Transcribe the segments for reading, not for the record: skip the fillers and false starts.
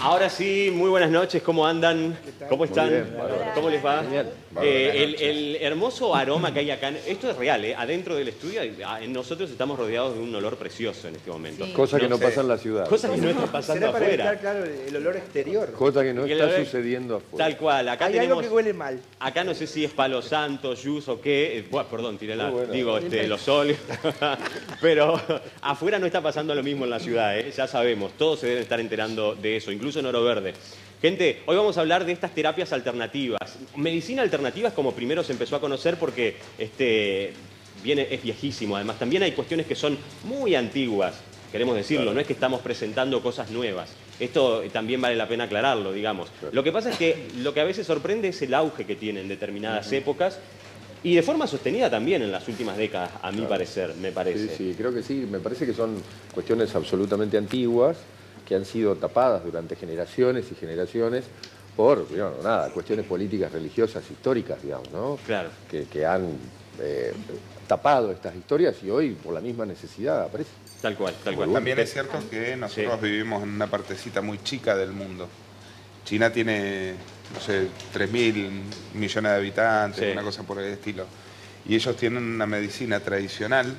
Ahora sí, muy buenas noches, ¿cómo andan? ¿Cómo están? Bien, ¿Cómo les va? Genial. El hermoso aroma que hay acá, esto es real, adentro del estudio nosotros estamos rodeados de un olor precioso en este momento. Sí. Cosa que no sé, pasa en la ciudad. Cosa que no está pasando Será para afuera. evitar, claro, el olor exterior. Cosa que no Y el está olor- sucediendo afuera. Tal cual, acá Hay tenemos... algo que huele mal. Acá no sé si es palo santo, yus o qué. Bueno, perdón, tiré la... Muy bueno. Digo, los óleos. Pero afuera no está pasando lo mismo en la ciudad, ¿eh? Ya sabemos. Todos se deben estar enterando de eso, incluso en Oro Verde. Gente, hoy vamos a hablar de estas terapias alternativas. Medicina alternativa es como primero se empezó a conocer porque es viejísimo. Además, también hay cuestiones que son muy antiguas. Queremos decirlo, Claro. no es que estamos presentando cosas nuevas. Esto también vale la pena aclararlo, digamos. Claro. Lo que pasa es que lo que a veces sorprende es el auge que tienen determinadas épocas y de forma sostenida también en las últimas décadas, a mi parecer, me parece. Sí, sí, creo que sí. Me parece que son cuestiones absolutamente antiguas que han sido tapadas durante generaciones y generaciones por, cuestiones políticas, religiosas, históricas, digamos, ¿no? Claro. Que han tapado estas historias y hoy, por la misma necesidad, aparece. Tal cual, tal cual. También es cierto que nosotros vivimos en una partecita muy chica del mundo. China tiene, no sé, 3.000 millones de habitantes, Sí. una cosa por el estilo. Y ellos tienen una medicina tradicional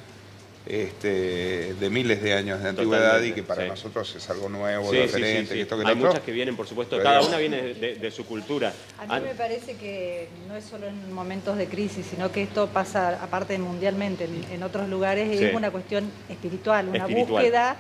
de miles de años de antigüedad Totalmente, y que para sí. nosotros es algo nuevo, Sí, sí, diferente, sí, que sí. esto que Hay lo otro. muchas que vienen, por supuesto, Pero cada digamos- una viene de su cultura. A mí me parece que no es solo en momentos de crisis, sino que esto pasa, aparte mundialmente, en otros lugares, Sí. es una cuestión espiritual, una Espiritual. búsqueda,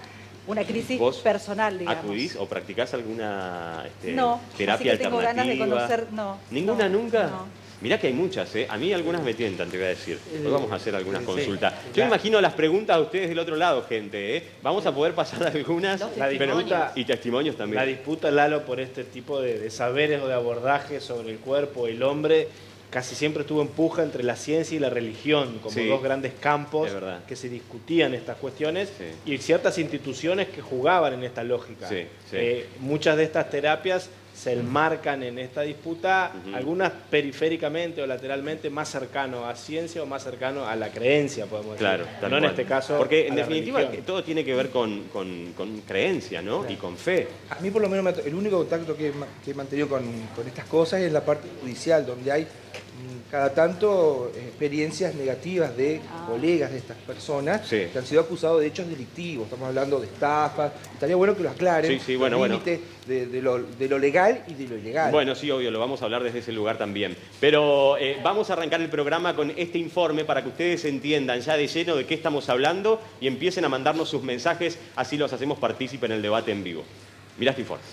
una crisis ¿Vos personal, digamos. ¿Acudís o practicás alguna No, terapia así que tengo ganas de alternativa? conocer, no. ¿Ninguna no, nunca? no. Mirá que hay muchas, ¿eh? A mí algunas me tientan, te voy a decir. Hoy vamos a hacer algunas sí, consultas. Yo claro. me imagino las preguntas de ustedes del otro lado, gente, ¿eh? Vamos a poder pasar algunas La disputa, y testimonios también. la disputa, Lalo, por este tipo de saberes o de abordajes sobre el cuerpo y el hombre, casi siempre estuvo en puja entre la ciencia y la religión, como Sí. dos grandes campos Es verdad. que se discutían estas cuestiones Sí. y ciertas instituciones que jugaban en esta lógica. Sí, sí. Muchas de estas terapias se enmarcan en esta disputa, algunas periféricamente o lateralmente más cercano a ciencia o más cercano a la creencia, podemos decir. Claro, tal no en cual. este caso. Porque en a la definitiva religión. todo tiene que ver con creencia, ¿no? Y con fe. A mí por lo menos el único contacto que he mantenido con estas cosas es la parte judicial, donde hay cada tanto experiencias negativas de colegas de estas personas Sí. que han sido acusados de hechos delictivos. Estamos hablando de estafas. Estaría bueno que lo aclaren. Sí, sí, bueno, el bueno. límite de lo legal y de lo ilegal. Bueno, sí, obvio, lo vamos a hablar desde ese lugar también. Pero vamos a arrancar el programa con este informe para que ustedes entiendan ya de lleno de qué estamos hablando y empiecen a mandarnos sus mensajes, así los hacemos partícipe en el debate en vivo. Mirá este informe.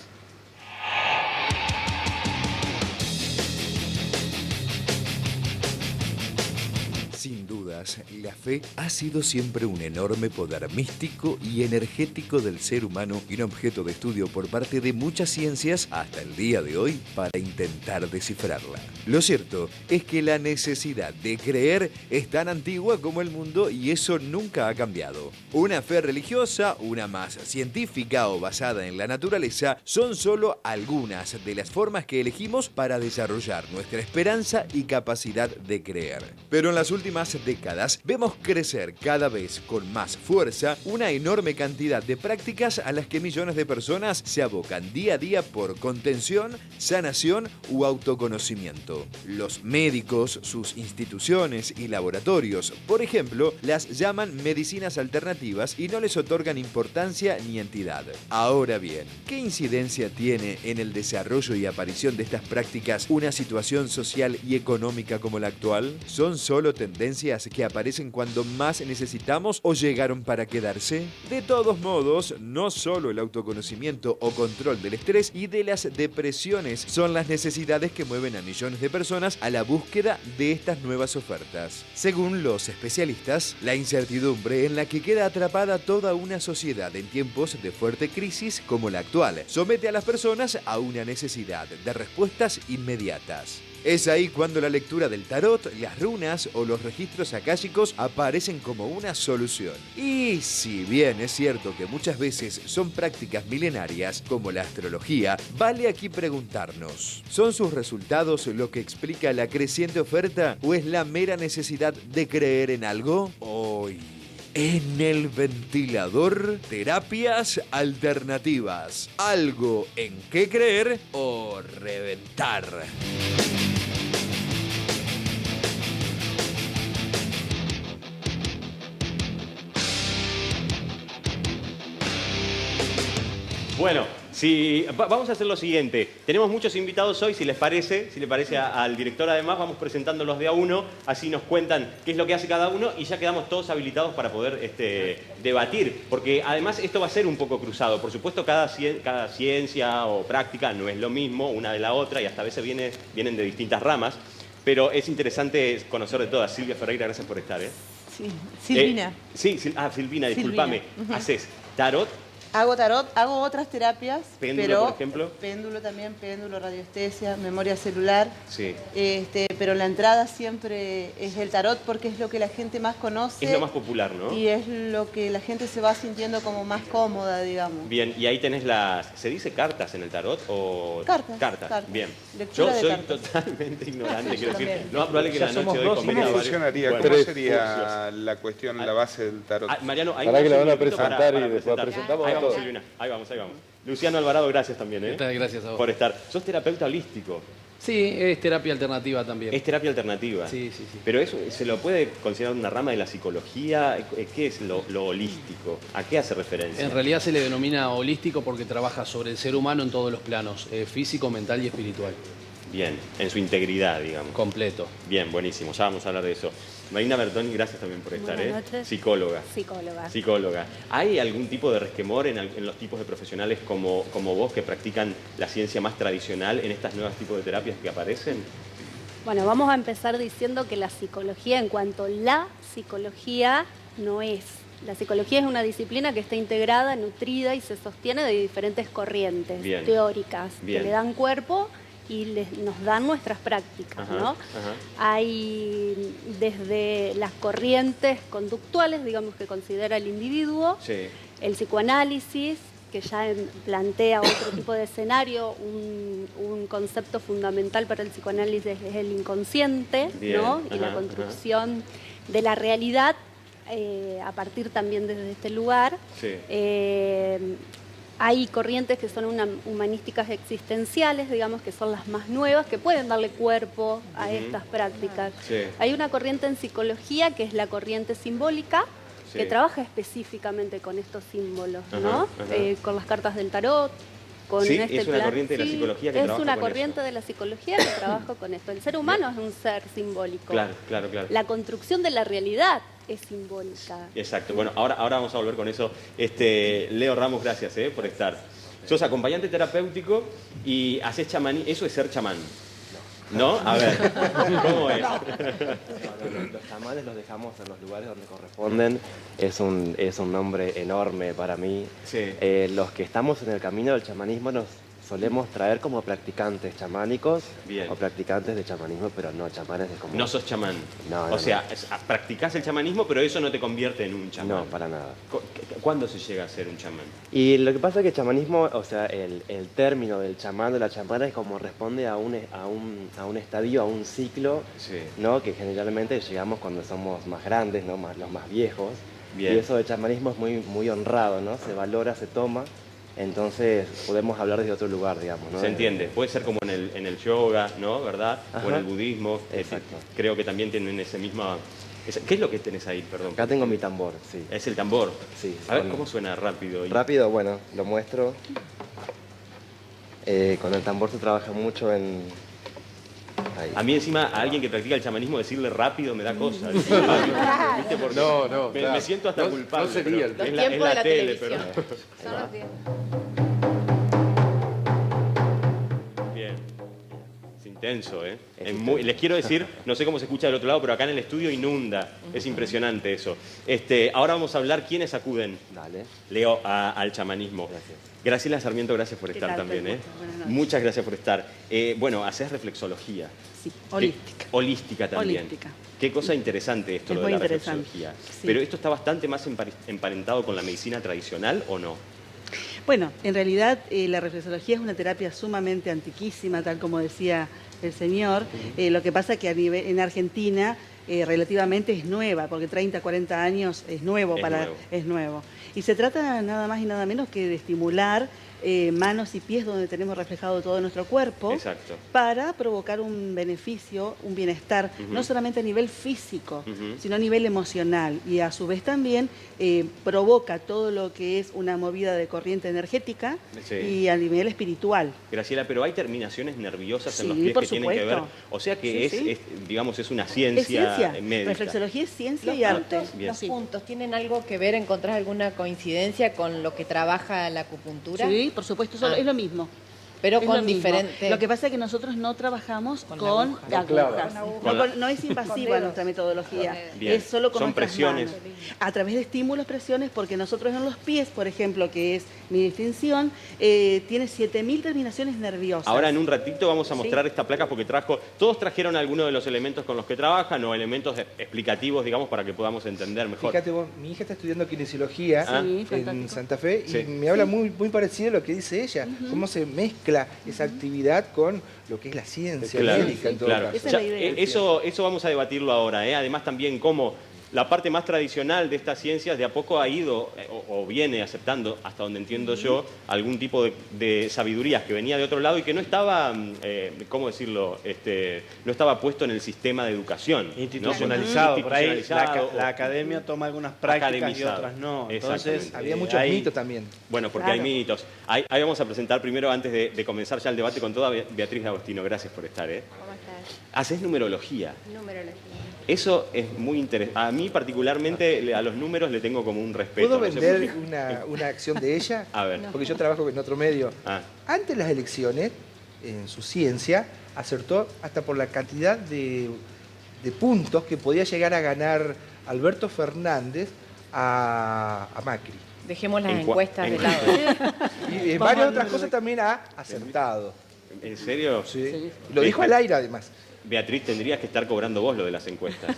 Sin dudas, la fe ha sido siempre un enorme poder místico y energético del ser humano y un objeto de estudio por parte de muchas ciencias hasta el día de hoy para intentar descifrarla. Lo cierto es que la necesidad de creer es tan antigua como el mundo y eso nunca ha cambiado. Una fe religiosa, una más científica o basada en la naturaleza son solo algunas de las formas que elegimos para desarrollar nuestra esperanza y capacidad de creer. Pero en las últimas décadas vemos crecer cada vez con más fuerza una enorme cantidad de prácticas a las que millones de personas se abocan día a día por contención, sanación u autoconocimiento. Los médicos, sus instituciones y laboratorios, por ejemplo, las llaman medicinas alternativas y no les otorgan importancia ni entidad. Ahora bien, ¿qué incidencia tiene en el desarrollo y aparición de estas prácticas una situación social y económica como la actual? ¿Son solo tendencias que aparecen cuando más necesitamos o llegaron para quedarse? De todos modos, no solo el autoconocimiento o control del estrés y de las depresiones son las necesidades que mueven a millones de personas a la búsqueda de estas nuevas ofertas. Según los especialistas, la incertidumbre en la que queda atrapada toda una sociedad en tiempos de fuerte crisis como la actual somete a las personas a una necesidad de respuestas inmediatas. Es ahí cuando la lectura del tarot, las runas o los registros akáshicos aparecen como una solución. Y si bien es cierto que muchas veces son prácticas milenarias, como la astrología, vale aquí preguntarnos, ¿son sus resultados lo que explica la creciente oferta o es la mera necesidad de creer en algo? Hoy En el ventilador, terapias alternativas. Algo en qué creer o reventar. Bueno, vamos a hacer lo siguiente. Tenemos muchos invitados hoy, si les parece al director además, vamos presentándolos de a uno, así nos cuentan qué es lo que hace cada uno y ya quedamos todos habilitados para poder debatir. Porque además esto va a ser un poco cruzado. Por supuesto, cada ciencia o práctica no es lo mismo una de la otra y hasta a veces vienen de distintas ramas. Pero es interesante conocer de todas. Silvia Ferreira, gracias por estar. Sí, Silvina. Silvina, discúlpame. ¿Haces tarot? Hago tarot, hago otras terapias, Péndulo, pero por ejemplo. Péndulo también, péndulo, radiestesia, memoria celular. Sí. Pero la entrada siempre es el tarot porque es lo que la gente más conoce. Es lo más popular, ¿no? Y es lo que la gente se va sintiendo como más cómoda, digamos. Bien, y ahí tenés ¿se dice cartas en el tarot o...? Cartas. Bien. Lectura Yo de soy cartas. totalmente ignorante, Yo quiero decir. también. No más probable que Ya la noche somos de hoy dos. convenga ¿Cómo a varios. funcionaría? Bueno, ¿Cómo sería la cuestión, la base del tarot? Mariano, hay Para un que la van a segundito presentar y después presentar. presentamos Ahí a vamos, todos. Silvina. Ahí vamos. Luciano Alvarado, gracias también, ¿Qué tal? Gracias a vos. por estar. Sos terapeuta holístico. Sí, es terapia alternativa también. Es terapia alternativa. Sí. Pero eso se lo puede considerar una rama de la psicología. ¿Qué es lo holístico? ¿A qué hace referencia? En realidad se le denomina holístico porque trabaja sobre el ser humano en todos los planos, físico, mental y espiritual. Bien, en su integridad, digamos. Completo. Bien, buenísimo, ya vamos a hablar de eso. Marina Bertoni, gracias también por estar. Buenas noches. Psicóloga. ¿Hay algún tipo de resquemor en los tipos de profesionales como vos que practican la ciencia más tradicional en estas nuevas tipos de terapias que aparecen? Bueno, vamos a empezar diciendo que la psicología, en cuanto a la psicología, no es. La psicología es una disciplina que está integrada, nutrida y se sostiene de diferentes corrientes teóricas que le dan cuerpo y nos dan nuestras prácticas, ¿no? Hay desde las corrientes conductuales, digamos, que considera el individuo, el psicoanálisis, que ya plantea otro tipo de escenario, un concepto fundamental para el psicoanálisis es el inconsciente, ¿no? Y la construcción de la realidad a partir también desde este lugar. Hay corrientes que son humanísticas existenciales, digamos, que son las más nuevas, que pueden darle cuerpo a estas prácticas. Hay una corriente en psicología que es la corriente simbólica, que trabaja específicamente con estos símbolos, ¿no? Con las cartas del tarot, con es una corriente de la psicología que trabaja con Es una corriente de la psicología que trabaja con esto. El ser humano es un ser simbólico. Claro. La construcción de la realidad es simbólica. Exacto. Bueno, ahora vamos a volver con eso. Leo Ramos, gracias por estar. Sos acompañante terapéutico y haces chamanismo. Eso es ser chamán. ¿No? A ver, ¿cómo es? Los chamanes los dejamos en los lugares donde corresponden. Es un nombre enorme para mí. Los que estamos en el camino del chamanismo nos solemos traer como practicantes chamánicos o practicantes de chamanismo, pero no chamanes de como... No sos chamán. No, o sea, practicás el chamanismo, pero eso no te convierte en un chamán. No, para nada. ¿Cuándo se llega a ser un chamán? Y lo que pasa es que el chamanismo, o sea, el término del chamán o la chamana es como responde a un estadio, a un ciclo, ¿no? Que generalmente llegamos cuando somos más grandes, ¿no? Los más viejos. Y eso de chamanismo es muy honrado, ¿no? Se valora, se toma. Entonces podemos hablar desde otro lugar, digamos, ¿no? Se entiende, puede ser como en el yoga, ¿no? ¿Verdad? O en el budismo. Exacto. Creo que también tienen ese mismo... ¿Qué es lo que tenés ahí, perdón? Acá tengo mi tambor, sí. ¿Es el tambor? Sí. A ver, ¿cómo suena rápido? Rápido, bueno, lo muestro. Con el tambor se trabaja mucho en... Ahí. A mí encima, a alguien que practica el chamanismo, decirle rápido me da cosa. ¿Viste? Porque me siento hasta culpable. No sería el tiempo es la tele, pero... Son los tiempos. Bien. Es intenso, ¿eh? Les quiero decir, no sé cómo se escucha del otro lado, pero acá en el estudio inunda. Es impresionante eso. Ahora vamos a hablar quiénes acuden, Leo, al chamanismo. Gracias. Graciela Sarmiento, gracias por estar también. Muchas gracias por estar. Bueno, haces reflexología. Sí, holística. Holística también. Holística. Qué cosa interesante esto, Es lo de muy la interesante. reflexología. Sí. Pero esto está bastante más emparentado con la medicina tradicional, ¿o no? Bueno, en realidad la reflexología es una terapia sumamente antiquísima, tal como decía el señor. Lo que pasa es que en Argentina relativamente es nueva, porque 30, 40 años es nuevo. Es nuevo. Y se trata nada más y nada menos que de estimular manos y pies donde tenemos reflejado todo nuestro cuerpo. Exacto. Para provocar un beneficio, un bienestar, no solamente a nivel físico, sino a nivel emocional. Y a su vez también provoca todo lo que es una movida de corriente energética y a nivel espiritual. Graciela, pero hay terminaciones nerviosas en los Sí, pies por que tienen que ver. O sea que digamos, es una ciencia médica. Reflexología es ciencia Los y arte. puntos, los puntos, ¿tienen algo que ver? ¿Encontrás alguna coincidencia con lo que trabaja la acupuntura? Sí, por supuesto, es lo mismo. Pero Es con lo mismo. diferentes... Lo que pasa es que nosotros no trabajamos con agujas. No es invasiva nuestra metodología. Bien. Es solo con Son nuestras presiones. manos. A través de estímulos, presiones, porque nosotros en los pies, por ejemplo, que es mi distinción, tiene 7000 terminaciones nerviosas. Ahora en un ratito vamos a mostrar esta placa porque todos trajeron algunos de los elementos con los que trabajan o elementos explicativos, digamos, para que podamos entender mejor. Fíjate vos, mi hija está estudiando kinesiología Sí, en fantástico. Santa Fe y me habla muy parecido a lo que dice ella, cómo se mezcla esa actividad con lo que es la ciencia médica en todo caso. Esa es la idea. Eso vamos a debatirlo ahora. Además también cómo la parte más tradicional de estas ciencias de a poco ha ido o viene aceptando, hasta donde entiendo yo, algún tipo de sabidurías que venía de otro lado y que no estaba, ¿cómo decirlo? No estaba puesto en el sistema de educación. Institucionalizado. ¿no? Por ahí Institucionalizado. la academia toma algunas prácticas y Academizado. otras no. Exactamente. Entonces, Había muchos mitos también. Bueno, porque hay mitos. Ahí vamos a presentar primero, antes de comenzar ya el debate con toda Beatriz D'Agostino. Gracias por estar. ¿Cómo estás? Haces numerología. Numerología. Eso es muy interesante. A mí particularmente a los números le tengo como un respeto. ¿Puedo no sé vender por qué. una acción de ella? A ver. Porque yo trabajo en otro medio. Antes de las elecciones, en su ciencia, acertó hasta por la cantidad de puntos que podía llegar a ganar Alberto Fernández a Macri. Dejemos las encuestas de lado. Y varias otras cosas también ha acertado. ¿En serio? Sí. Lo dijo al aire, además. Beatriz, tendrías que estar cobrando vos lo de las encuestas.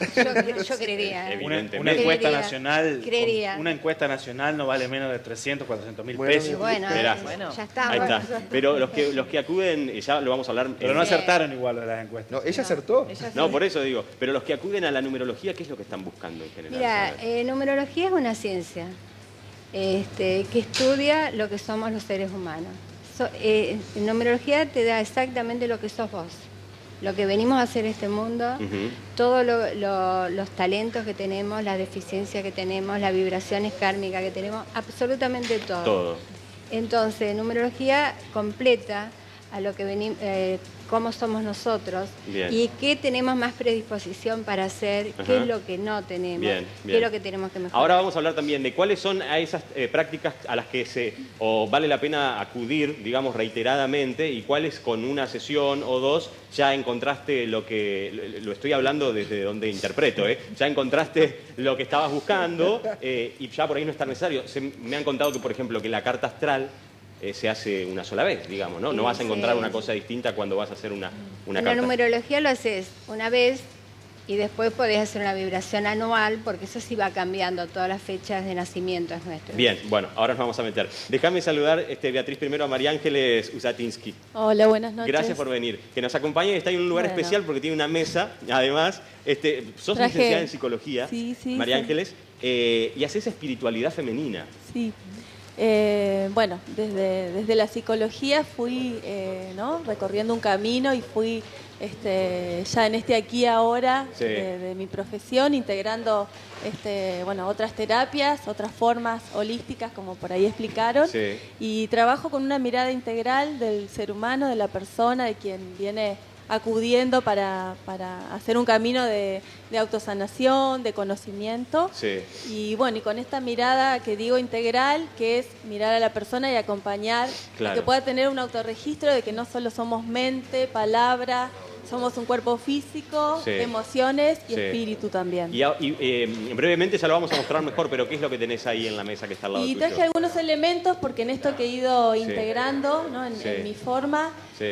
Yo creería. Evidentemente. Una encuesta nacional, Creería. una encuesta nacional no vale menos de 300, 400 mil Bueno, pesos. Bueno, Mirá. ya está. Ahí está. Pero los que acuden, ya lo vamos a hablar. Pero no acertaron igual lo de las encuestas. No, ella acertó. No, por eso digo. Pero los que acuden a la numerología, ¿qué es lo que están buscando en general? Mira, ¿Sabes? numerología es una ciencia que estudia lo que somos los seres humanos. Numerología te da exactamente lo que sos vos, lo que venimos a hacer en este mundo, todos los talentos que tenemos, las deficiencias que tenemos, las vibraciones kármicas que tenemos, absolutamente todo. Todo. Entonces, numerología completa a lo que venimos, cómo somos nosotros. Bien. Y qué tenemos más predisposición para hacer, qué es lo que no tenemos, Bien, qué bien. es lo que tenemos que mejorar. Ahora vamos a hablar también de cuáles son a esas prácticas a las que vale la pena acudir, digamos, reiteradamente, y cuáles con una sesión o dos ya encontraste lo estoy hablando desde donde interpreto, ya encontraste lo que estabas buscando y ya por ahí no es tan necesario. Me han contado que, por ejemplo, que la carta astral se hace una sola vez, digamos, ¿no? No vas a encontrar una cosa distinta cuando vas a hacer una En carta. la numerología lo haces una vez y después podés hacer una vibración anual, porque eso sí va cambiando todas las fechas de nacimientos nuestros. Bien, bueno, ahora nos vamos a meter. Déjame saludar, Beatriz, primero a María Ángeles Usatinsky. Hola, buenas noches. Gracias por venir. Que nos acompañe, está en un lugar Bueno. especial porque tiene una mesa, además. Sos Traje- licenciada en psicología, Sí, María sí. Ángeles, y haces espiritualidad femenina. Sí. Bueno, desde la psicología fui recorriendo un camino y fui ya en aquí y ahora Sí. de mi profesión, integrando otras terapias, otras formas holísticas, como por ahí explicaron. Sí. Y trabajo con una mirada integral del ser humano, de la persona, de quien viene acudiendo para hacer un camino de autosanación, de conocimiento. Sí. Y bueno, y con esta mirada que digo integral, que es mirar a la persona y acompañar Claro. a que pueda tener un autorregistro de que no solo somos mente, palabra, somos un cuerpo físico, Sí. emociones y Sí. espíritu también. Y brevemente ya lo vamos a mostrar mejor, pero ¿qué es lo que tenés ahí en la mesa que está al lado Y tuyo? traje algunos elementos porque en esto que he ido Sí. integrando, ¿no? Sí. en mi forma, Sí.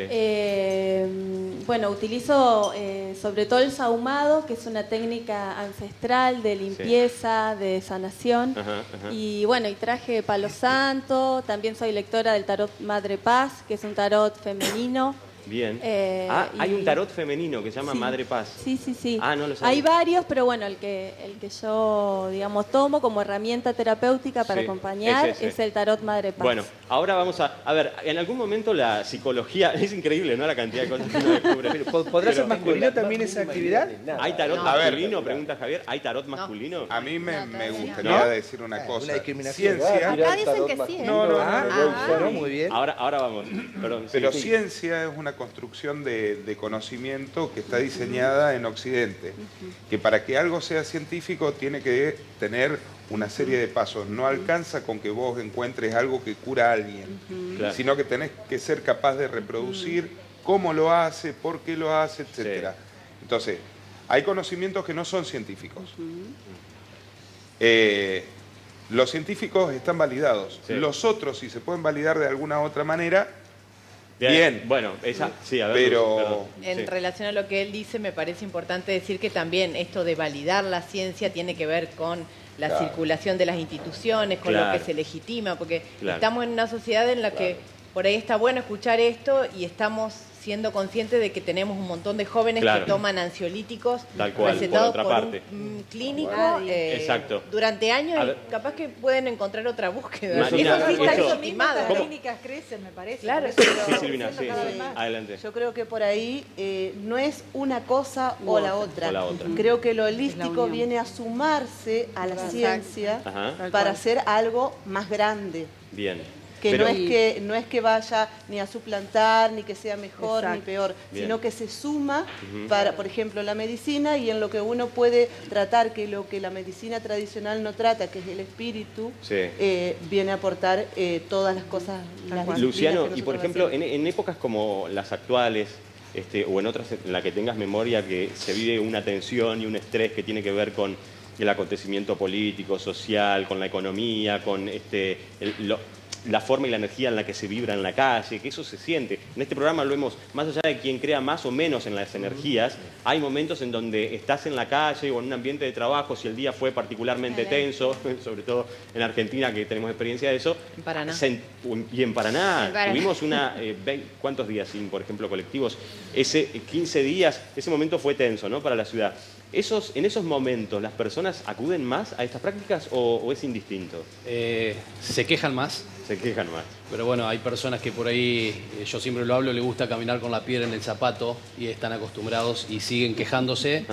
utilizo sobre todo el sahumado, que es una técnica ancestral de limpieza, de sanación. Ajá, ajá. Y bueno, y traje palo santo, también soy lectora del tarot Madre Paz, que es un tarot femenino. Bien. Hay un tarot femenino que se llama Madre Paz. Sí, sí, sí. No lo sabía. Hay varios, pero bueno, el que yo, digamos, tomo como herramienta terapéutica para acompañar es el tarot Madre Paz. Bueno, ahora vamos a ver, en algún momento la psicología, es increíble, ¿no? La cantidad de cosas que uno descubre. ¿Podrá ser masculino también esa actividad? ¿Hay tarot masculino? Pregunta Javier. ¿Hay tarot masculino? A mí me gustaría decir una cosa. Una discriminación. Ciencia. Acá dicen que sí, ¿eh? No, muy bien. Ahora vamos. Perdón, Pero ciencia es una construcción de conocimiento que está diseñada en Occidente, que para que algo sea científico tiene que tener una serie de pasos. No alcanza con que vos encuentres algo que cura a alguien, sino que tenés que ser capaz de reproducir cómo lo hace, por qué lo hace, etc. Entonces, hay conocimientos que no son científicos. Los científicos están validados. Los otros, si se pueden validar de alguna otra manera, bien. Bueno, sí, a ver. Pero en relación a lo que él dice, me parece importante decir que también esto de validar la ciencia tiene que ver con la circulación de las instituciones, con lo que se legitima, porque estamos en una sociedad en la que por ahí está bueno escuchar esto y estamos siendo conscientes de que tenemos un montón de jóvenes que toman ansiolíticos recetados por un clínico durante años y capaz que pueden encontrar otra búsqueda. Eso sí está legitimado. Las clínicas crecen, me parece. Claro. Sí, Silvina, sí. Adelante. Yo creo que por ahí no es una cosa o la otra. Creo que lo holístico viene a sumarse a la ciencia para hacer algo más grande. Bien. Que no es que vaya ni a suplantar, ni que sea mejor ni peor, sino que se suma para, por ejemplo, la medicina y en lo que uno puede tratar, que lo que la medicina tradicional no trata, que es el espíritu, viene a aportar todas las cosas. Luciano, y por ejemplo, en épocas como las actuales, o en otras en las que tengas memoria, que se vive una tensión y un estrés que tiene que ver con el acontecimiento político, social, con la economía, con la forma y la energía en la que se vibra en la calle, que eso se siente. En este programa lo hemos, más allá de quien crea más o menos en las energías, hay momentos en donde estás en la calle o en un ambiente de trabajo, si el día fue particularmente tenso, sobre todo en Argentina, que tenemos experiencia de eso. En Paraná. Y en Paraná. Tuvimos ¿cuántos días sin, por ejemplo, colectivos? 15 días, ese momento fue tenso, ¿no? Para la ciudad. ¿En esos momentos las personas acuden más a estas prácticas o es indistinto? Se quejan más. Se quejan más. Pero bueno, hay personas que por ahí, yo siempre lo hablo, les gusta caminar con la piedra en el zapato y están acostumbrados y siguen quejándose.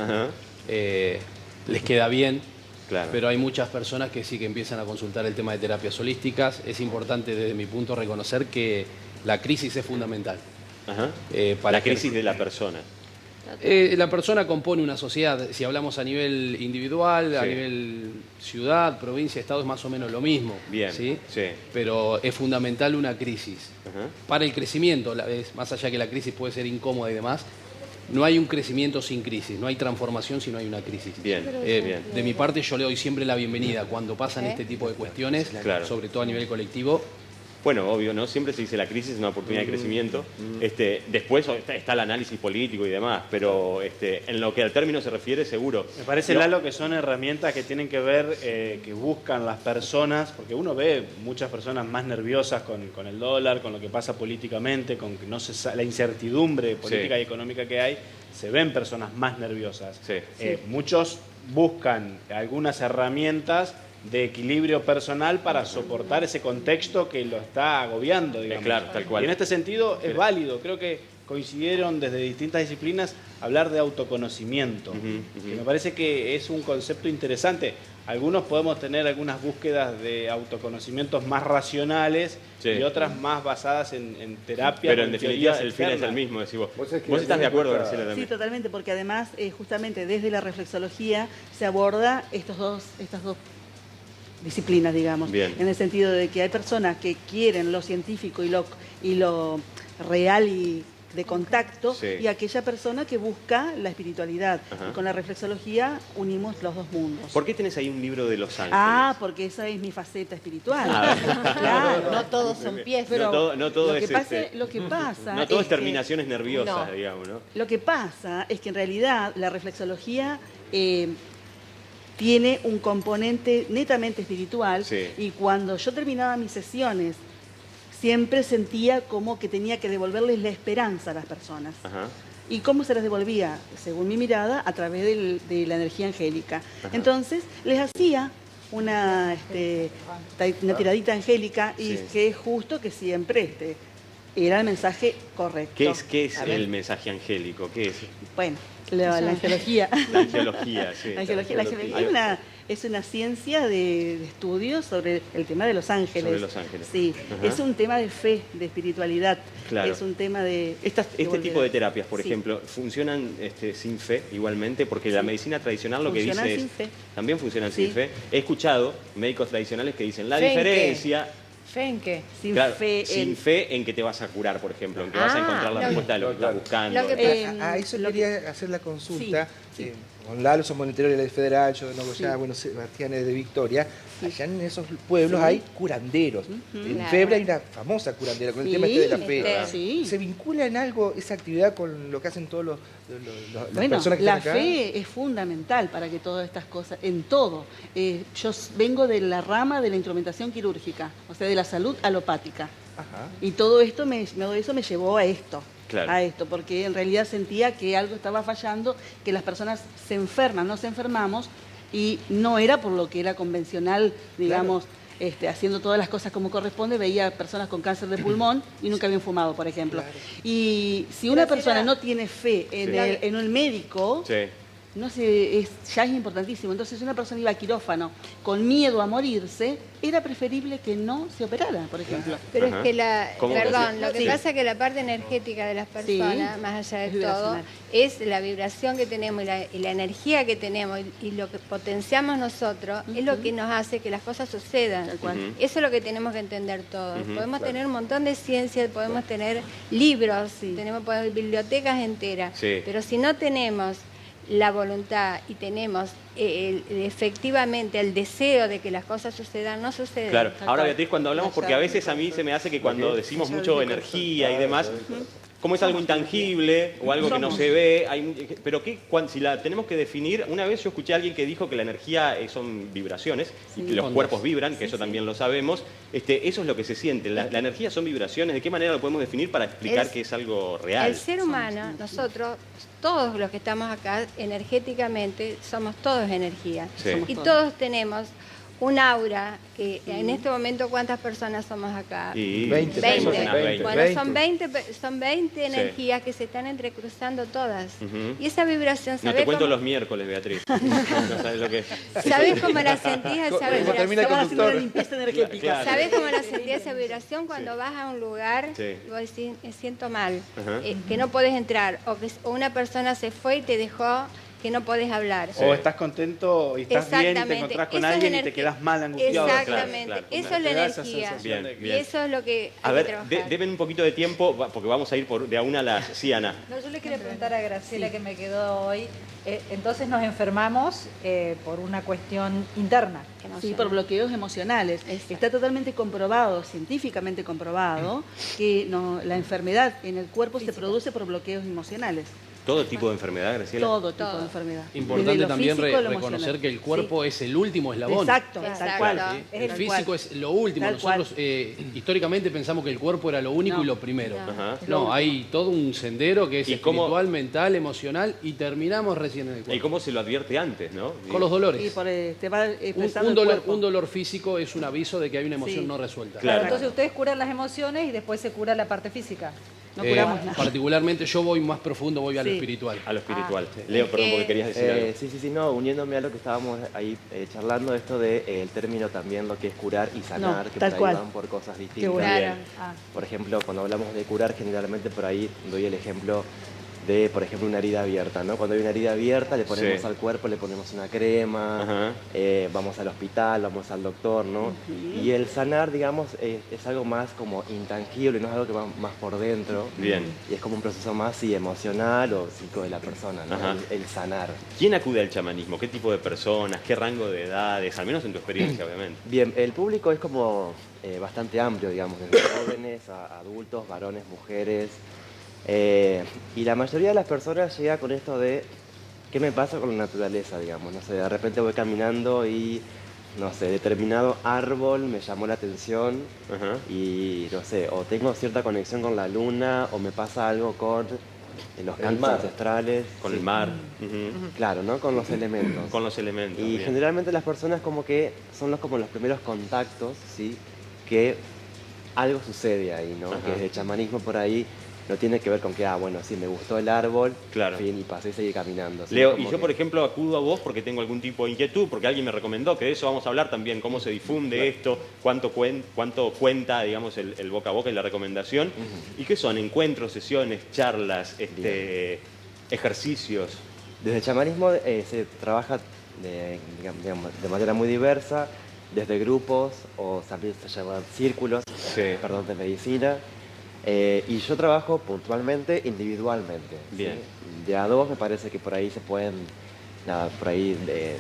Les queda bien. Claro. Pero hay muchas personas que sí que empiezan a consultar el tema de terapias holísticas. Es importante desde mi punto reconocer que la crisis es fundamental. Para la crisis de la persona. La persona compone una sociedad. Si hablamos a nivel individual, a nivel ciudad, provincia, estado, es más o menos lo mismo. Bien. ¿sí? Pero es fundamental una crisis. Para el crecimiento, más allá que la crisis puede ser incómoda y demás, no hay un crecimiento sin crisis, no hay transformación si no hay una crisis. Bien. De mi parte yo le doy siempre la bienvenida cuando pasan este tipo de cuestiones, sobre todo a nivel colectivo. Bueno, obvio, ¿no? Siempre se dice la crisis es una oportunidad de crecimiento. Después está el análisis político y demás, pero en lo que al término se refiere, seguro. Me parece, Lalo, que son herramientas que tienen que ver, que buscan las personas, porque uno ve muchas personas más nerviosas con el dólar, con lo que pasa políticamente, con que la incertidumbre política y económica que hay, se ven personas más nerviosas. Muchos buscan algunas herramientas de equilibrio personal para soportar ese contexto que lo está agobiando, digamos. Claro, tal cual. Y en este sentido es válido, creo que coincidieron desde distintas disciplinas hablar de autoconocimiento, que me parece que es un concepto interesante. Algunos podemos tener algunas búsquedas de autoconocimientos más racionales y otras más basadas en terapia. Pero en definitiva el fin es el mismo, decís vos. ¿Vos estás de acuerdo, Graciela, también? Sí, totalmente, porque además justamente desde la reflexología se aborda estas dos disciplinas, digamos, en el sentido de que hay personas que quieren lo científico y lo real y de contacto, y aquella persona que busca la espiritualidad. Y con la reflexología unimos los dos mundos. ¿Por qué tenés ahí un libro de los ángeles? Porque esa es mi faceta espiritual. Claro. No todos son pies. Pero no todo es terminaciones nerviosas, digamos, ¿no? Lo que pasa es que en realidad la reflexología tiene un componente netamente espiritual, y cuando yo terminaba mis sesiones siempre sentía como que tenía que devolverles la esperanza a las personas. Ajá. ¿Y cómo se las devolvía? Según mi mirada, a través de la energía angélica. Ajá. Entonces, les hacía una tiradita angélica y Sí. que es justo que siempre era el mensaje correcto. ¿Qué es el mensaje angélico? ¿Qué es? Bueno, la angelología. La angelología, sí. La angelología es una ciencia de estudio sobre el tema de los ángeles. Sobre los ángeles. Sí, Ajá. es un tema de fe, de espiritualidad. Claro. Es un tema de... Este tipo de terapias, por Sí. ejemplo, ¿funcionan sin fe igualmente? Porque la medicina tradicional lo que Funcionan dice es... sin fe. También funcionan Sí. sin fe. He escuchado médicos tradicionales que dicen la ¿Fe en qué? diferencia... ¿Fe en qué? Sin Claro, fe sin fe en que te vas a curar, por ejemplo, en que vas a encontrar la respuesta de lo que estás buscando. A eso quería hacer la consulta. Con Lalo, somos monitores de la Federal, yo de Nogoyá, bueno, Sebastián es de Victoria. Allá en esos pueblos hay curanderos. En Claro. Febre hay una famosa curandera con el Sí, tema de la fe. sí. ¿Se vincula en algo esa actividad con lo que hacen todos las Bueno, personas que la están acá? fe es fundamental para que todas estas cosas, en todo. Yo vengo de la rama de la instrumentación quirúrgica, o sea, de la salud alopática. Ajá. Y todo esto eso me llevó a esto. Claro. A esto, porque en realidad sentía que algo estaba fallando, que las personas se enferman, nos enfermamos, y no era por lo que era convencional, digamos, haciendo todas las cosas como corresponde. Veía personas con cáncer de pulmón y nunca habían fumado, por ejemplo. Y si una persona no tiene fe en el médico, no sé, ya es importantísimo. Entonces, si una persona iba a quirófano con miedo a morirse, era preferible que no se operara, por ejemplo. Pero es que lo que Sí. pasa es que la parte energética de las personas, Sí. más allá de Es todo, vibracional. es la vibración que tenemos y la energía que tenemos y lo que potenciamos nosotros es lo que nos hace que las cosas sucedan. Eso es lo que tenemos que entender todos. Podemos tener un montón de ciencias, podemos tener libros, tenemos bibliotecas enteras, pero si no tenemos la voluntad y tenemos efectivamente el deseo de que las cosas sucedan, no suceden. Claro. Ahora, Beatriz, cuando hablamos, porque a veces a mí se me hace que cuando decimos mucho energía y demás, como es algo intangible o algo que no se ve, pero si la tenemos que definir, una vez yo escuché a alguien que dijo que la energía son vibraciones, y que los cuerpos vibran, que eso también lo sabemos, eso es lo que se siente, la energía son vibraciones. ¿De qué manera lo podemos definir para explicar que es algo real? El ser humano, nosotros, todos los que estamos acá, energéticamente, somos todos energía. Sí. Y todos tenemos un aura que en este momento, ¿cuántas personas somos acá? Y 20. 20. Bueno, 20. son 20 energías que se están entrecruzando todas. Y esa vibración, No ¿sabés te cuento cómo, los miércoles, Beatriz. No sabes lo que es. ¿sabés cómo la sentís esa Termina el vibración? Estaban haciendo una conductor. limpieza energética. Claro. ¿Sabés cómo la sentís esa vibración cuando vas a un lugar Sí. y vos decís, me siento mal, Ajá. que no podés entrar, o una persona se fue y te dejó que no podés hablar? O estás contento y estás bien y te Exactamente. encontrás con Eso es alguien y te energía. quedás mal, angustiado. Exactamente. Claro, Eso es la Te da esa energía. sensación Bien, Y bien. eso es lo que A hay ver, que trabajar. deben un poquito de tiempo, porque vamos a ir de a una a las... Sí, Ana. No, yo le quería preguntar a Graciela, que me quedó hoy. Entonces nos enfermamos por una cuestión interna. Sí, por bloqueos emocionales. Está totalmente comprobado, científicamente comprobado, que la enfermedad en el cuerpo se produce por bloqueos emocionales. ¿Todo tipo de enfermedad, Graciela? Todo tipo de enfermedad. Importante Desde lo también físico a lo reconocer emocional. que el cuerpo es el último eslabón. Exacto, Exacto. tal cual. ¿sí? El Tal físico cual. es lo último. Tal cual. Nosotros históricamente pensamos que el cuerpo era lo único No. y lo primero. No. Ajá. No, hay todo un sendero que es ¿Y cómo- espiritual, mental, emocional y terminamos recién en el ¿Y cuerpo. cómo se lo advierte antes, no? Con los dolores. Y te va Un, expresando un el dolor, cuerpo. un dolor físico es un aviso de que hay una emoción Sí. no resuelta. Claro. Entonces ustedes curan las emociones y después se cura la parte física. No curamos nada. Particularmente yo voy más profundo, voy a lo Sí. espiritual. A lo espiritual. Ah. Leo, perdón, porque querías decir algo. Sí, no, uniéndome a lo que estábamos ahí charlando, esto de el término también lo que es curar y sanar, No, que tal por ahí cual. van por cosas Qué distintas. bueno. Claro. Ah. Por ejemplo, cuando hablamos de curar, generalmente por ahí doy el ejemplo de, por ejemplo, una herida abierta, ¿no? Cuando hay una herida abierta, le ponemos Sí. al cuerpo, le ponemos una crema, Ajá. vamos al hospital, vamos al doctor, ¿no? Y el sanar, digamos, es algo más como intangible, no es algo que va más por dentro. Bien. Y es como un proceso más sí, emocional o psico de la persona, ¿no? Ajá. El sanar. ¿Quién acude al chamanismo? ¿Qué tipo de personas? ¿Qué rango de edades? Al menos en tu experiencia, obviamente. Bien, el público es como bastante amplio, digamos, desde jóvenes a adultos, varones, mujeres. Y la mayoría de las personas llega con esto de ¿qué me pasa con la naturaleza, digamos? No sé, de repente voy caminando y no sé, determinado árbol me llamó la atención y no sé, o tengo cierta conexión con la luna o me pasa algo con los cantos ancestrales. Con el mar. Claro, ¿no? Con los elementos. Con los elementos. Y bien. generalmente las personas como que son como los primeros contactos, ¿sí? Que algo sucede ahí, ¿no? Que el chamanismo por ahí no tiene que ver con que, bueno, sí, me gustó el árbol, claro. Fin, y pasé y seguí caminando. Leo, y yo, por ejemplo, acudo a vos porque tengo algún tipo de inquietud, porque alguien me recomendó, que de eso vamos a hablar también, cómo se difunde esto, cuánto cuenta, digamos, el boca a boca y la recomendación, y qué son encuentros, sesiones, charlas, ejercicios. Desde el chamanismo se trabaja de manera muy diversa, desde grupos o también se llaman círculos, perdón, de medicina. Y yo trabajo puntualmente, individualmente. Bien. ¿Sí? De a dos me parece que por ahí se pueden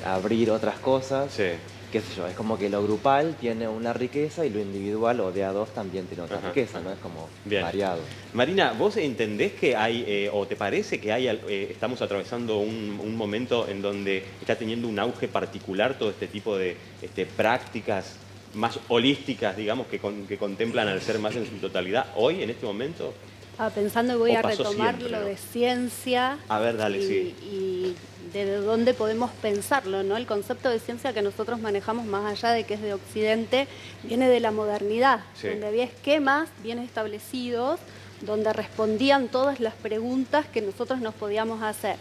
abrir otras cosas. Sí. Qué sé yo, es como que lo grupal tiene una riqueza y lo individual o de a dos también tiene otra riqueza, ¿no? Es como variado. Marina, ¿vos entendés que hay, o te parece que hay, estamos atravesando un momento en donde está teniendo un auge particular todo este tipo de prácticas más holísticas, digamos, que contemplan al ser más en su totalidad hoy, en este momento? Pensando y voy a retomar siempre, lo ¿no? de ciencia. A ver, dale, y de dónde podemos pensarlo, ¿no? El concepto de ciencia que nosotros manejamos, más allá de que es de Occidente, viene de la modernidad, donde había esquemas bien establecidos, donde respondían todas las preguntas que nosotros nos podíamos hacer.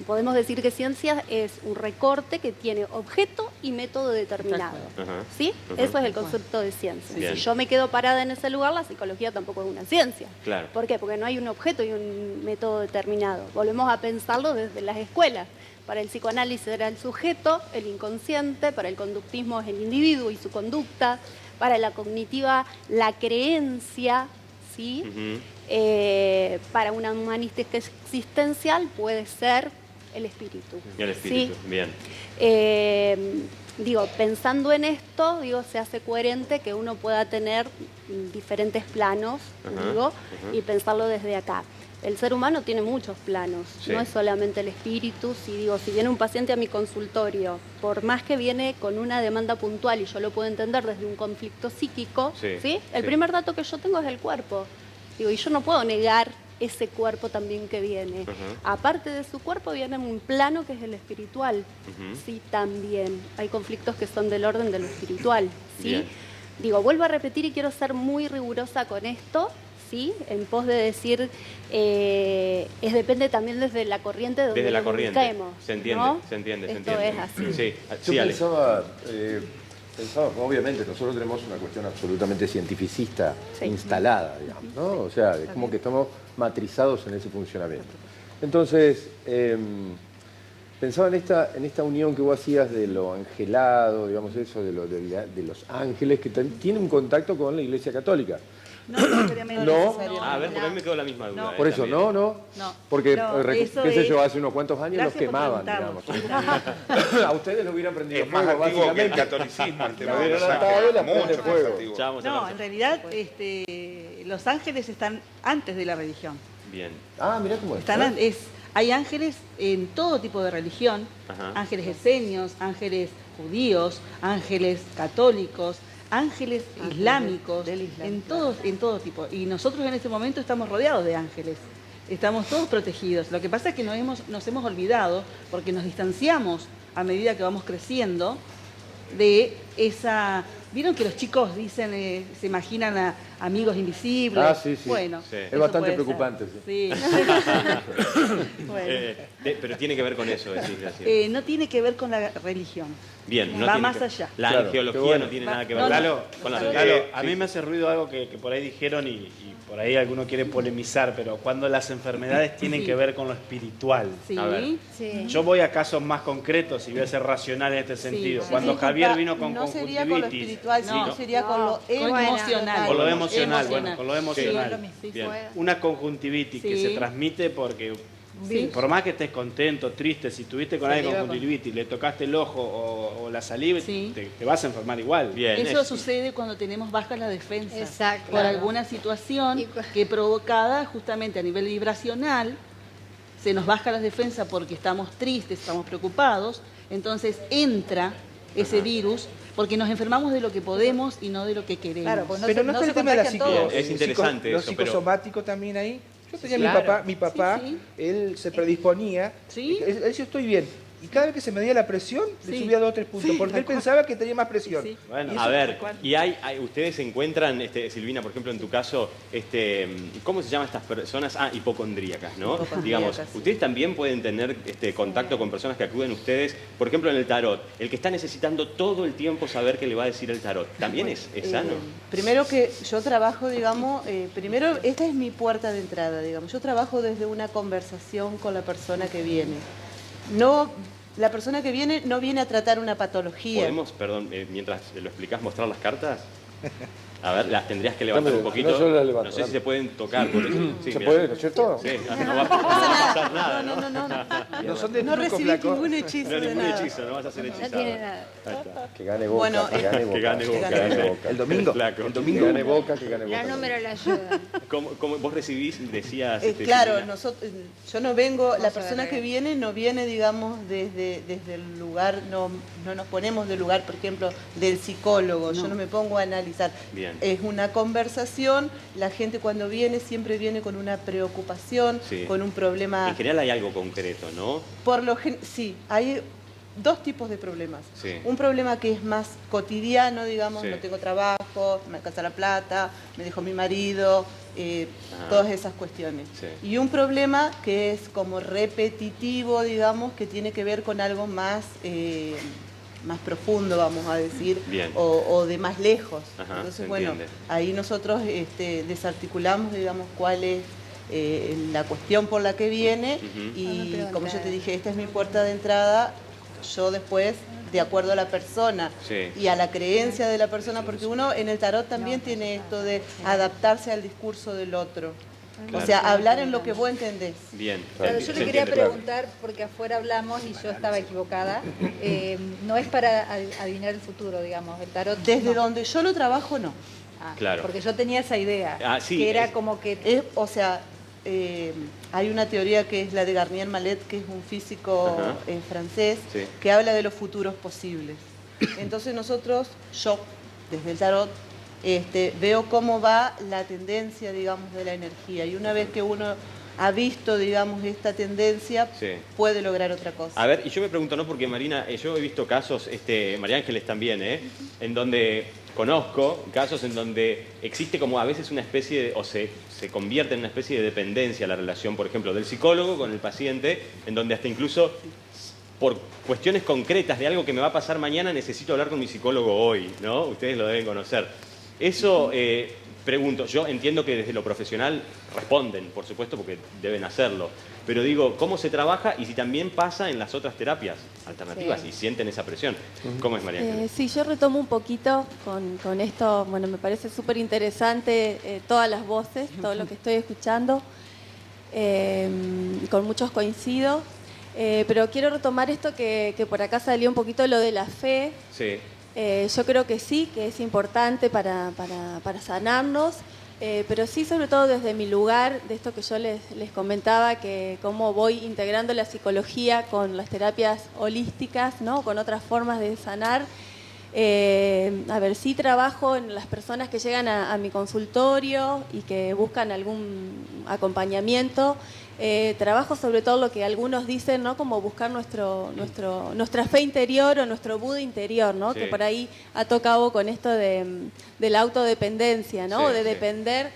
Podemos decir que ciencia es un recorte que tiene objeto y método determinado. ¿Sí? Eso es el concepto de ciencia. Bien. Si yo me quedo parada en ese lugar, la psicología tampoco es una ciencia. Claro. ¿Por qué? Porque no hay un objeto y un método determinado. Volvemos a pensarlo desde las escuelas. Para el psicoanálisis era el sujeto, el inconsciente, para el conductismo es el individuo y su conducta, para la cognitiva la creencia, ¿sí? Para una humanística existencial puede ser el espíritu. El espíritu, ¿sí? bien. Pensando en esto, se hace coherente que uno pueda tener diferentes planos, y pensarlo desde acá. El ser humano tiene muchos planos, no es solamente el espíritu. Si viene un paciente a mi consultorio, por más que viene con una demanda puntual y yo lo puedo entender desde un conflicto psíquico, el primer dato que yo tengo es el cuerpo. Y yo no puedo negar ese cuerpo también que viene. Aparte de su cuerpo viene un plano que es el espiritual. Sí, también. Hay conflictos que son del orden de lo espiritual. ¿Sí? Vuelvo a repetir y quiero ser muy rigurosa con esto. ¿Sí? En pos de decir, depende también desde la corriente donde desde la lo corriente. busquemos, Se entiende, ¿no? se entiende. Esto es así. Yo pensaba, obviamente, nosotros tenemos una cuestión absolutamente cientificista instalada, digamos, ¿no? O sea, es como que estamos matrizados en ese funcionamiento. Entonces, pensaba en esta unión que vos hacías de lo angelado, digamos eso, de los ángeles, que tiene un contacto con la Iglesia Católica. No necesariamente. No. A ver, porque a mí me quedó la misma duda. Por eso, también. no. Porque, qué sé yo, hace unos cuantos años los quemaban, digamos. A ustedes lo hubieran prendido es más fuego, antiguo que el básicamente. catolicismo, el tema de los ángeles, mucho más antiguo. No, en realidad los ángeles están antes de la religión. Bien. Mirá cómo hay ángeles en todo tipo de religión, ángeles esenios, ángeles judíos, ángeles católicos, ángeles islámicos, en todo tipo. Y nosotros en este momento estamos rodeados de ángeles. Estamos todos protegidos. Lo que pasa es que nos hemos olvidado, porque nos distanciamos a medida que vamos creciendo, de esa... ¿Vieron que los chicos dicen, se imaginan a amigos invisibles? Sí. Bueno, es bastante preocupante. Sí. Bueno. Pero tiene que ver con eso, no tiene que ver con la religión. Bien, va más allá. La arqueología no tiene nada que ver con la religión. A mí me hace ruido algo que por ahí dijeron y por ahí alguno quiere polemizar, pero cuando las enfermedades tienen que ver con lo espiritual. A ver. Yo voy a casos más concretos y voy a ser racional en este sentido. Cuando Javier vino con conjuntivitis... No sería con lo espiritual, sino sería con lo emocional. Con lo emocional, bueno, con lo emocional. Bien. Una conjuntivitis que se transmite porque... Por más que estés contento, triste, si estuviste con alguien con conjuntivitis, le tocaste el ojo o la saliva, te vas a enfermar igual. Bien, eso sucede cuando tenemos bajas las defensas por alguna situación que provocada justamente a nivel vibracional, se nos baja las defensas porque estamos tristes, estamos preocupados, entonces entra ese virus. porque nos enfermamos de lo que podemos y no de lo que queremos. Claro, pues pero no está el tema de la Es interesante lo eso, psicosomático también ahí. Yo tenía Claro. mi papá, él se predisponía, Sí. él decía, estoy bien. Y cada vez que se medía la presión, le Sí. subía 2 o 3 puntos, Sí, porque tal él cual. pensaba que tenía más presión. Sí. Bueno, Y a eso- ver, y ustedes se encuentran, Silvina, por ejemplo, en tu caso, ¿cómo se llaman estas personas? Hipocondríacas, ¿no? Hipocondríacas, Digamos, sí. ustedes también pueden tener contacto con personas que acuden a ustedes, por ejemplo, en el tarot. El que está necesitando todo el tiempo saber qué le va a decir el tarot, ¿también es sano? Primero que yo trabajo, digamos, primero esta es mi puerta de entrada, digamos. Yo trabajo desde una conversación con la persona que viene. La persona que viene no viene a tratar una patología. ¿Podemos, perdón, mientras lo explicás, mostrar las cartas? A ver, las tendrías que levantar un poquito. no, yo las levanto, No sé si se pueden tocar. Por eso. Sí, ¿Se mirá. puede, no es cierto? Sí, no va a pasar nada, ¿no? No son de No truco, recibí flaco. ningún hechizo No hay de ningún nada. hechizo, no vas a ser hechizado. No tiene nada. Ahí está. Que gane Boca, Bueno, que gane Boca. Que gane Boca. Que gane Boca. El domingo, Flaco. el Que domingo. gane Boca, que gane Boca. Los números le ayudan. ¿Cómo vos recibís, decías? Claro, Silvina? yo no vengo, la Vamos a persona ver. que viene no viene, digamos, desde el lugar, no nos ponemos del lugar, por ejemplo, del psicólogo, yo no me pongo a analizar. Bien. Es una conversación, la gente cuando viene siempre viene con una preocupación, Sí. con un problema. En general hay algo concreto, ¿no? Sí, hay dos tipos de problemas. Sí. Un problema que es más cotidiano, digamos, Sí. no tengo trabajo, me alcanza la plata, me dejó mi marido, todas esas cuestiones. Sí. Y un problema que es como repetitivo, digamos, que tiene que ver con algo más, más profundo, vamos a decir, Bien. o de más lejos. Ajá, Entonces, se bueno, entiende. ahí nosotros desarticulamos, digamos, cuál es la cuestión por la que viene Ujú. y Vamos a como yo te preguntar. dije, esta es mi puerta de entrada, yo después, de acuerdo a la persona Sí. y a la creencia de la persona, porque uno en el tarot también tiene esto de adaptarse al discurso del otro. Claro. O sea, hablar en lo que vos entendés. Bien. Pero yo Se le quería entiende. preguntar, porque afuera hablamos y yo estaba equivocada, no es para adivinar el futuro, digamos, el tarot. Desde no. donde yo lo trabajo, no. Claro. Porque yo tenía esa idea, Sí, que era como que... O sea, hay una teoría que es la de Garnier Mallet, que es un físico Ajá. francés, Sí. que habla de los futuros posibles. Entonces nosotros, yo, desde el tarot, veo cómo va la tendencia, digamos, de la energía. Y una vez que uno ha visto, digamos, esta tendencia, Sí. puede lograr otra cosa. A ver, y yo me pregunto, ¿no? Porque Marina, yo he visto casos, María Ángeles también, en donde conozco casos en donde existe como a veces una especie de, o se convierte en una especie de dependencia la relación, por ejemplo, del psicólogo con el paciente, en donde hasta incluso por cuestiones concretas de algo que me va a pasar mañana necesito hablar con mi psicólogo hoy, ¿no? Ustedes lo deben conocer. Eso, pregunto, yo entiendo que desde lo profesional responden, por supuesto, porque deben hacerlo. Pero digo, ¿cómo se trabaja y si también pasa en las otras terapias alternativas Sí. y sienten esa presión? ¿Cómo es, María Ángeles? Sí, yo retomo un poquito con esto, bueno, me parece súper interesante todas las voces, todo lo que estoy escuchando, con muchos coincido, pero quiero retomar esto que por acá salió un poquito lo de la fe. Sí. Yo creo que sí, que es importante para sanarnos, pero sí sobre todo desde mi lugar, de esto que yo les comentaba, que cómo voy integrando la psicología con las terapias holísticas, ¿no? Con otras formas de sanar. A ver, sí trabajo en las personas que llegan a mi consultorio y que buscan algún acompañamiento. Trabajo sobre todo lo que algunos dicen, ¿no? Como buscar nuestra fe interior o nuestro Buda interior, ¿no? Sí. Que por ahí ha tocado con esto de la autodependencia, ¿no? Sí, O de sí. depender.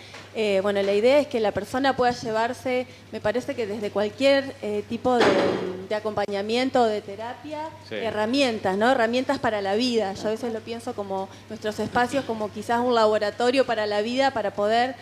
Bueno, la idea es que la persona pueda llevarse, me parece que desde cualquier tipo de acompañamiento o de terapia, Sí. herramientas, ¿no? Herramientas para la vida. Yo a veces lo pienso como nuestros espacios, como quizás un laboratorio para la vida, para poder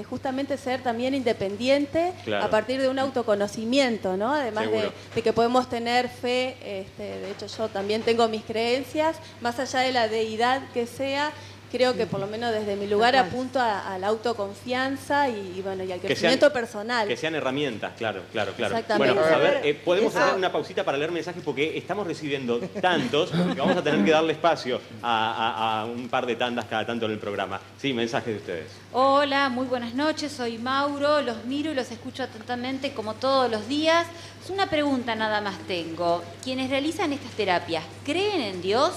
justamente ser también independiente Claro. a partir de un autoconocimiento, ¿no? Además Seguro. de que podemos tener fe, de hecho yo también tengo mis creencias, más allá de la deidad que sea. Creo que por lo menos desde mi lugar apunto a la autoconfianza y bueno, y al Que crecimiento sean- personal. Que sean herramientas, claro. Exactamente. Bueno, a ver, podemos Esa- hacer una pausita para leer mensajes porque estamos recibiendo tantos que vamos a tener que darle espacio a un par de tandas cada tanto en el programa. Sí, mensajes de ustedes. Hola, muy buenas noches, soy Mauro, los miro y los escucho atentamente como todos los días. Es una pregunta nada más tengo. ¿Quienes realizan estas terapias creen en Dios?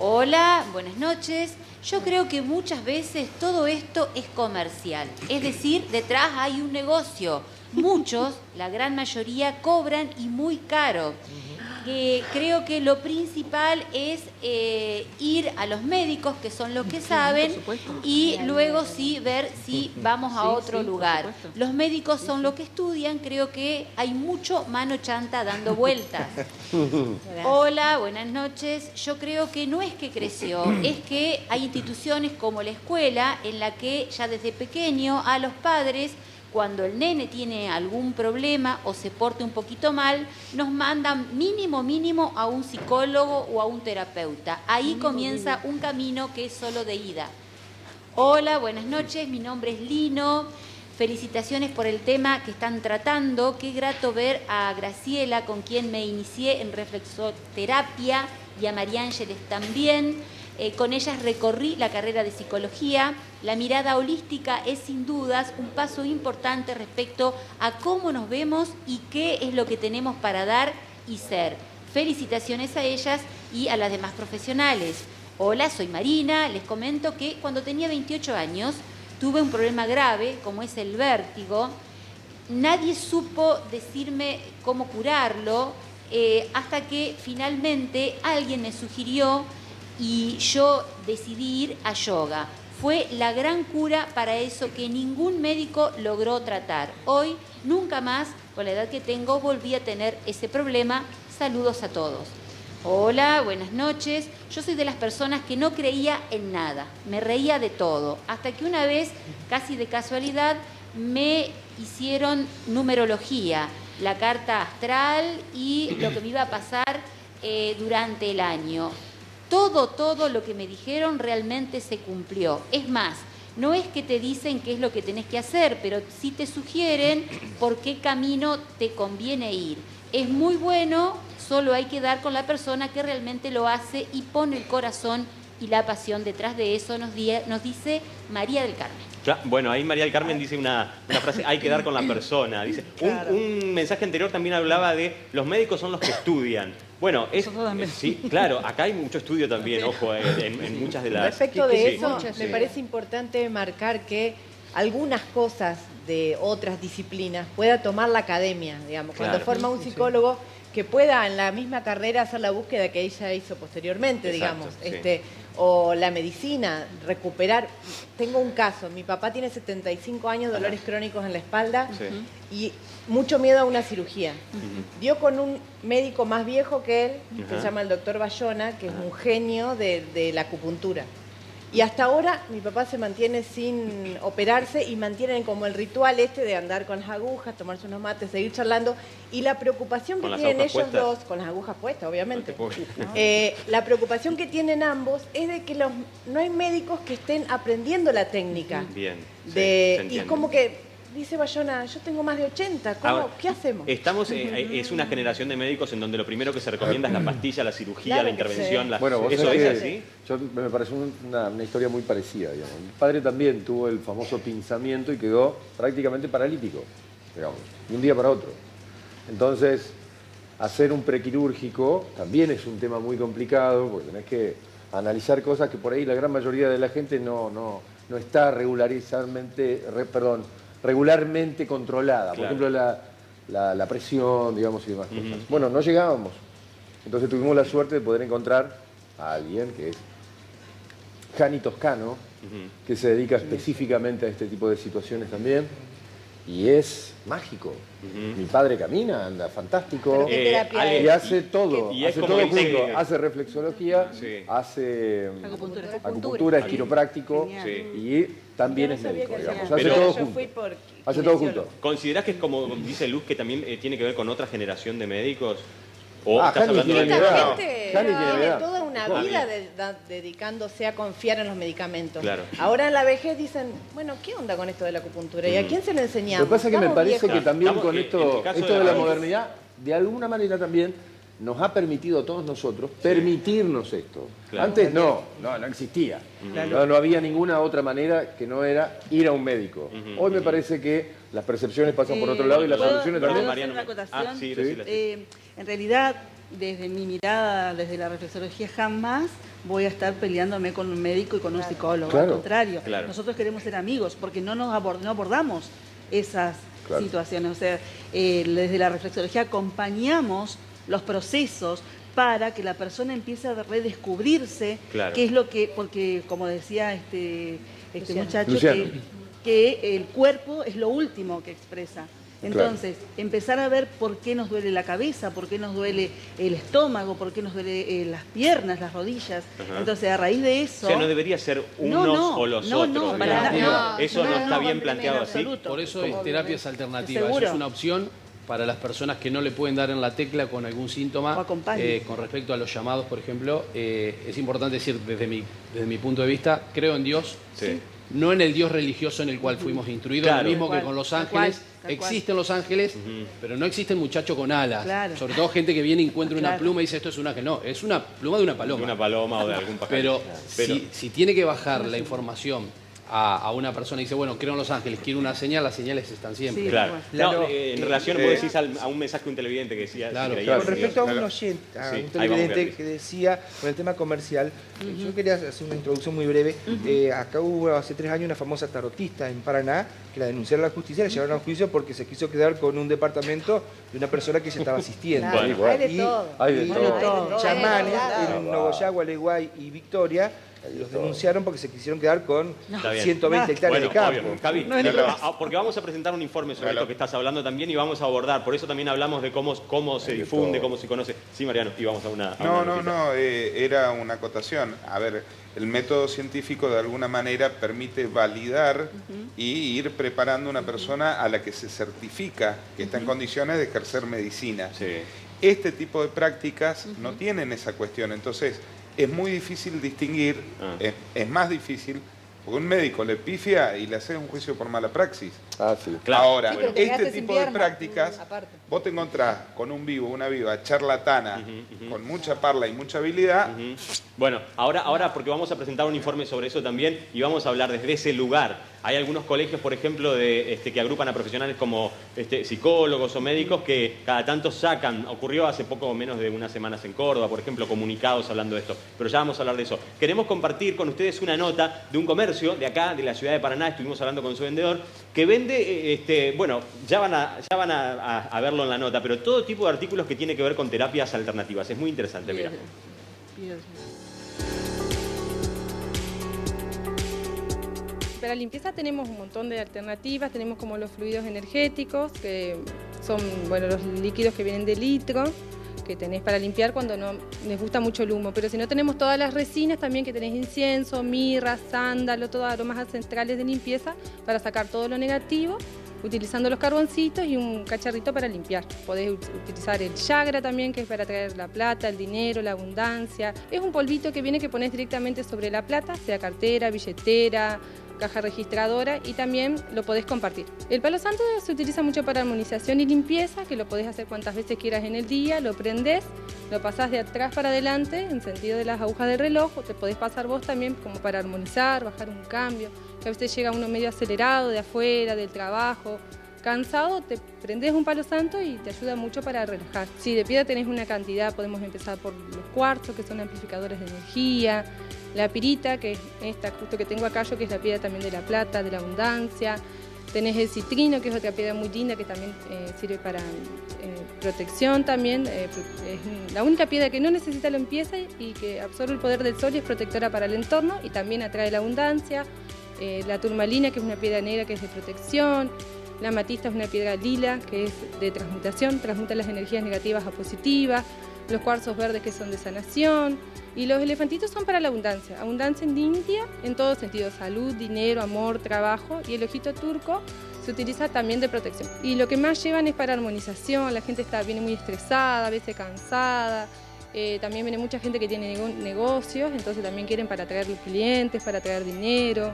Hola, buenas noches. Yo creo que muchas veces todo esto es comercial. Es decir, detrás hay un negocio. Muchos, la gran mayoría, cobran y muy caro. Creo que lo principal es ir a los médicos, que son los que saben, y luego sí ver si vamos a otro lugar. Los médicos son los que estudian, creo que hay mucho mano chanta dando vueltas. Hola, buenas noches. Yo creo que no es que creció, es que hay instituciones como la escuela en la que ya desde pequeño a los padres, cuando el nene tiene algún problema o se porte un poquito mal, nos mandan mínimo a un psicólogo o a un terapeuta. Ahí comienza un camino que es solo de ida. Hola, buenas noches, mi nombre es Lino. Felicitaciones por el tema que están tratando. Qué grato ver a Graciela, con quien me inicié en reflexoterapia, y a María Ángeles también. Con ellas recorrí la carrera de psicología. La mirada holística es sin dudas un paso importante respecto a cómo nos vemos y qué es lo que tenemos para dar y ser. Felicitaciones a ellas y a las demás profesionales. Hola, soy Marina. Les comento que cuando tenía 28 años tuve un problema grave, como es el vértigo. Nadie supo decirme cómo curarlo, hasta que finalmente alguien me sugirió y yo decidí ir a yoga. Fue la gran cura para eso que ningún médico logró tratar. Hoy, nunca más, con la edad que tengo, volví a tener ese problema. Saludos a todos. Hola, buenas noches. Yo soy de las personas que no creía en nada. Me reía de todo. Hasta que una vez, casi de casualidad, me hicieron numerología, la carta astral y lo que me iba a pasar durante el año. Todo lo que me dijeron realmente se cumplió. Es más, no es que te dicen qué es lo que tenés que hacer, pero sí te sugieren por qué camino te conviene ir. Es muy bueno, solo hay que dar con la persona que realmente lo hace y pone el corazón y la pasión detrás de eso, nos dice María del Carmen. Bueno, ahí María del Carmen dice una frase, hay que dar con la persona. Dice, un mensaje anterior también hablaba de los médicos son los que estudian. Bueno, sí, claro, acá hay mucho estudio también, ojo, en muchas de las... Respecto de eso, me parece importante marcar que algunas cosas de otras disciplinas pueda tomar la academia, digamos, cuando forma un psicólogo que pueda en la misma carrera hacer la búsqueda que ella hizo posteriormente, digamos, o la medicina, recuperar. Tengo un caso, mi papá tiene 75 años, dolores crónicos en la espalda y mucho miedo a una cirugía. Dio con un médico más viejo que él, que se llama el doctor Bayona, que es un genio de la acupuntura. Y hasta ahora mi papá se mantiene sin operarse y mantienen como el ritual de andar con las agujas, tomarse unos mates, seguir charlando. Y la preocupación que tienen ellos dos, con las agujas puestas, obviamente, la preocupación que tienen ambos es de que no hay médicos que estén aprendiendo la técnica. Bien. Y como que dice Bayona, yo tengo más de 80, ¿qué hacemos? Es una generación de médicos en donde lo primero que se recomienda es la pastilla, la cirugía, la intervención. Bueno, vos ¿eso es así? Me parece una historia muy parecida, digamos. Mi padre también tuvo el famoso pinzamiento y quedó prácticamente paralítico, digamos, de un día para otro. Entonces, hacer un prequirúrgico también es un tema muy complicado, porque tenés que analizar cosas que por ahí la gran mayoría de la gente no está regularmente controlada. Por ejemplo, la presión, digamos, y demás cosas. Bueno, no llegábamos. Entonces tuvimos la suerte de poder encontrar a alguien que es Jani Toscano, que se dedica específicamente a este tipo de situaciones también. Y es mágico. Mi padre camina, anda fantástico. Y hace todo. Hace todo junto. Hace reflexología, hace acupuntura, es quiropráctico y también es médico, digamos. Hace todo junto. Hace todo junto. ¿Considerás que es como dice Luz, que también tiene que ver con otra generación de médicos? ¿O Jani tiene toda una vida dedicándose a confiar en los medicamentos. Ahora en la vejez dicen, bueno, ¿qué onda con esto de la acupuntura? ¿Y a quién se le enseñamos? Lo que pasa es que me parece que también con esto de la modernidad, de alguna manera también nos ha permitido a todos nosotros permitirnos esto. Antes no existía. No había ninguna otra manera que no era ir a un médico. Hoy me parece que las percepciones pasan por otro lado y las soluciones también. ¿Puedo hacer una acotación? En realidad, desde mi mirada, desde la reflexología, jamás voy a estar peleándome con un médico y con un psicólogo. Al contrario, nosotros queremos ser amigos porque no abordamos esas situaciones. O sea, desde la reflexología acompañamos los procesos para que la persona empiece a redescubrirse qué es lo que, porque como decía este muchacho, que el cuerpo es lo último que expresa. Entonces, empezar a ver por qué nos duele la cabeza, por qué nos duele el estómago, por qué nos duele las piernas, las rodillas. Entonces, a raíz de eso... O sea, no debería ser unos o los otros. Eso no está bien planteado así. Por eso es terapias alternativas. Eso es una opción para las personas que no le pueden dar en la tecla con algún síntoma. Con respecto a los llamados, por ejemplo, es importante decir desde mi punto de vista, creo en Dios. No en el Dios religioso en el cual fuimos instruidos, lo mismo que con los ángeles. Existen los ángeles, pero no existe el muchacho con alas. Sobre todo gente que viene y encuentra una pluma y dice esto es un ángel. No, es una pluma de una paloma. De una paloma o de algún pájaro. Pero si tiene que bajar la información a una persona y dice, bueno, creo en los ángeles, quiero una señal, las señales están siempre. En relación, vos decís a un mensaje de un televidente que decía... Con respecto a un oyente, a un televidente que decía, con el tema comercial, yo quería hacer una introducción muy breve. Acá hubo hace 3 años una famosa tarotista en Paraná que la denunciaron a la justicia, la llevaron a juicio porque se quiso quedar con un departamento de una persona que se estaba asistiendo. Hay de todo. Chamanes en Nogoyá, Gualeguay y Victoria los denunciaron porque se quisieron quedar con 120 hectáreas de campo. Javi, porque vamos a presentar un informe sobre esto que estás hablando también y vamos a abordar, por eso también hablamos de cómo se difunde, cómo se conoce. Sí, Mariano, y vamos a una... Era una acotación. A ver, el método científico de alguna manera permite validar y ir preparando una persona a la que se certifica que está en condiciones de ejercer medicina. Este tipo de prácticas no tienen esa cuestión, entonces es muy difícil distinguir, es más difícil, porque un médico le pifia y le hace un juicio por mala praxis. Ahora, este tipo de prácticas, vos te encontrás con un vivo, una viva charlatana, con mucha parla y mucha habilidad. Bueno, ahora porque vamos a presentar un informe sobre eso también y vamos a hablar desde ese lugar. Hay algunos colegios, por ejemplo, que agrupan a profesionales como psicólogos o médicos que cada tanto sacan, ocurrió hace poco menos de unas semanas en Córdoba, por ejemplo, comunicados hablando de esto, pero ya vamos a hablar de eso. Queremos compartir con ustedes una nota de un comercio de acá, de la ciudad de Paraná, estuvimos hablando con su vendedor, que vende, bueno, ya van a verlo en la nota, pero todo tipo de artículos que tiene que ver con terapias alternativas. Es muy interesante, mira. Para limpieza tenemos un montón de alternativas, tenemos como los fluidos energéticos, que son los líquidos que vienen de litro, que tenés para limpiar cuando no les gusta mucho el humo, pero si no tenemos todas las resinas también, que tenés incienso, mirra, sándalo, todos aromas ancestrales de limpieza para sacar todo lo negativo, utilizando los carboncitos y un cacharrito para limpiar. Podés utilizar el chagra también, que es para traer la plata, el dinero, la abundancia. Es un polvito que viene que pones directamente sobre la plata, sea cartera, billetera, caja registradora, y también lo podés compartir. El palo santo se utiliza mucho para armonización y limpieza, que lo podés hacer cuantas veces quieras en el día, lo prendés, lo pasás de atrás para adelante en sentido de las agujas del reloj, o te podés pasar vos también como para armonizar, bajar un cambio, que a veces llega uno medio acelerado de afuera, del trabajo, cansado, te prendés un palo santo y te ayuda mucho para relajar. Si de piedra tenés una cantidad, podemos empezar por los cuarzos, que son amplificadores de energía, la pirita, que es esta justo que tengo acá yo, que es la piedra también de la plata, de la abundancia. Tenés el citrino, que es otra piedra muy linda que también sirve para protección también. Es la única piedra que no necesita limpieza y que absorbe el poder del sol y es protectora para el entorno y también atrae la abundancia. La turmalina, que es una piedra negra que es de protección. La amatista es una piedra lila que es de transmutación, transmuta las energías negativas a positivas. Los cuarzos verdes, que son de sanación. Y los elefantitos son para la abundancia. Abundancia limpia en todo sentido: salud, dinero, amor, trabajo. Y el ojito turco se utiliza también de protección. Y lo que más llevan es para armonización. La gente viene muy estresada, a veces cansada. También viene mucha gente que tiene negocios, entonces también quieren para atraer los clientes, para atraer dinero.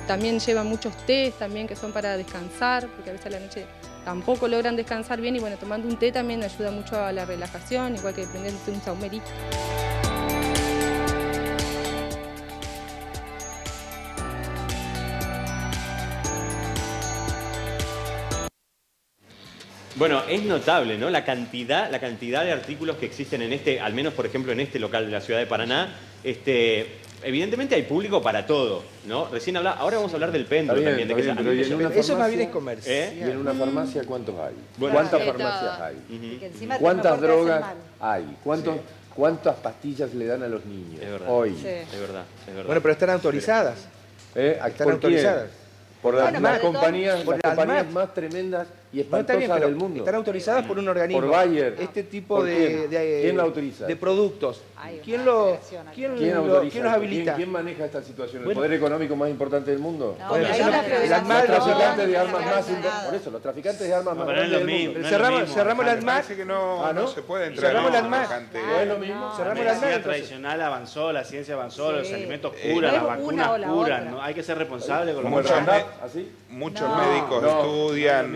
También llevan muchos tés también, que son para descansar, porque a veces a la noche tampoco logran descansar bien, y bueno, tomando un té también ayuda mucho a la relajación, igual que prendiéndose un saumerito. Bueno, es notable, ¿no? La cantidad de artículos que existen en este, al menos por ejemplo en este local de la ciudad de Paraná, evidentemente hay público para todo, ¿no? Recién ahora vamos a hablar del péndulo también. Eso más bien es comercial. ¿Y en una farmacia cuántos hay? Bueno, ¿cuántas farmacias hay? ¿Cuántas drogas hay? ¿Cuántas pastillas le dan a los niños hoy? Sí. Es verdad. Bueno, pero están autorizadas. ¿Están autorizadas? Por las compañías más tremendas y espantosas del mundo. Están autorizadas por un organismo. Por Bayer. Este tipo ¿Quién la autoriza? De productos. ¿Quién los habilita? ¿Quién maneja esta situación? ¿El poder económico más importante del mundo? No, los traficantes de armas más importantes. Por eso, los traficantes de armas más importantes del mundo. Cerramos las MAC. Parece que no se puede entrar. Cerramos las MAC. No es lo mismo. Cerramos las MAC. La medicina tradicional avanzó, la ciencia avanzó, los alimentos curan, las vacunas curan. ¿No? Hay que ser responsable con los muchos médicos estudian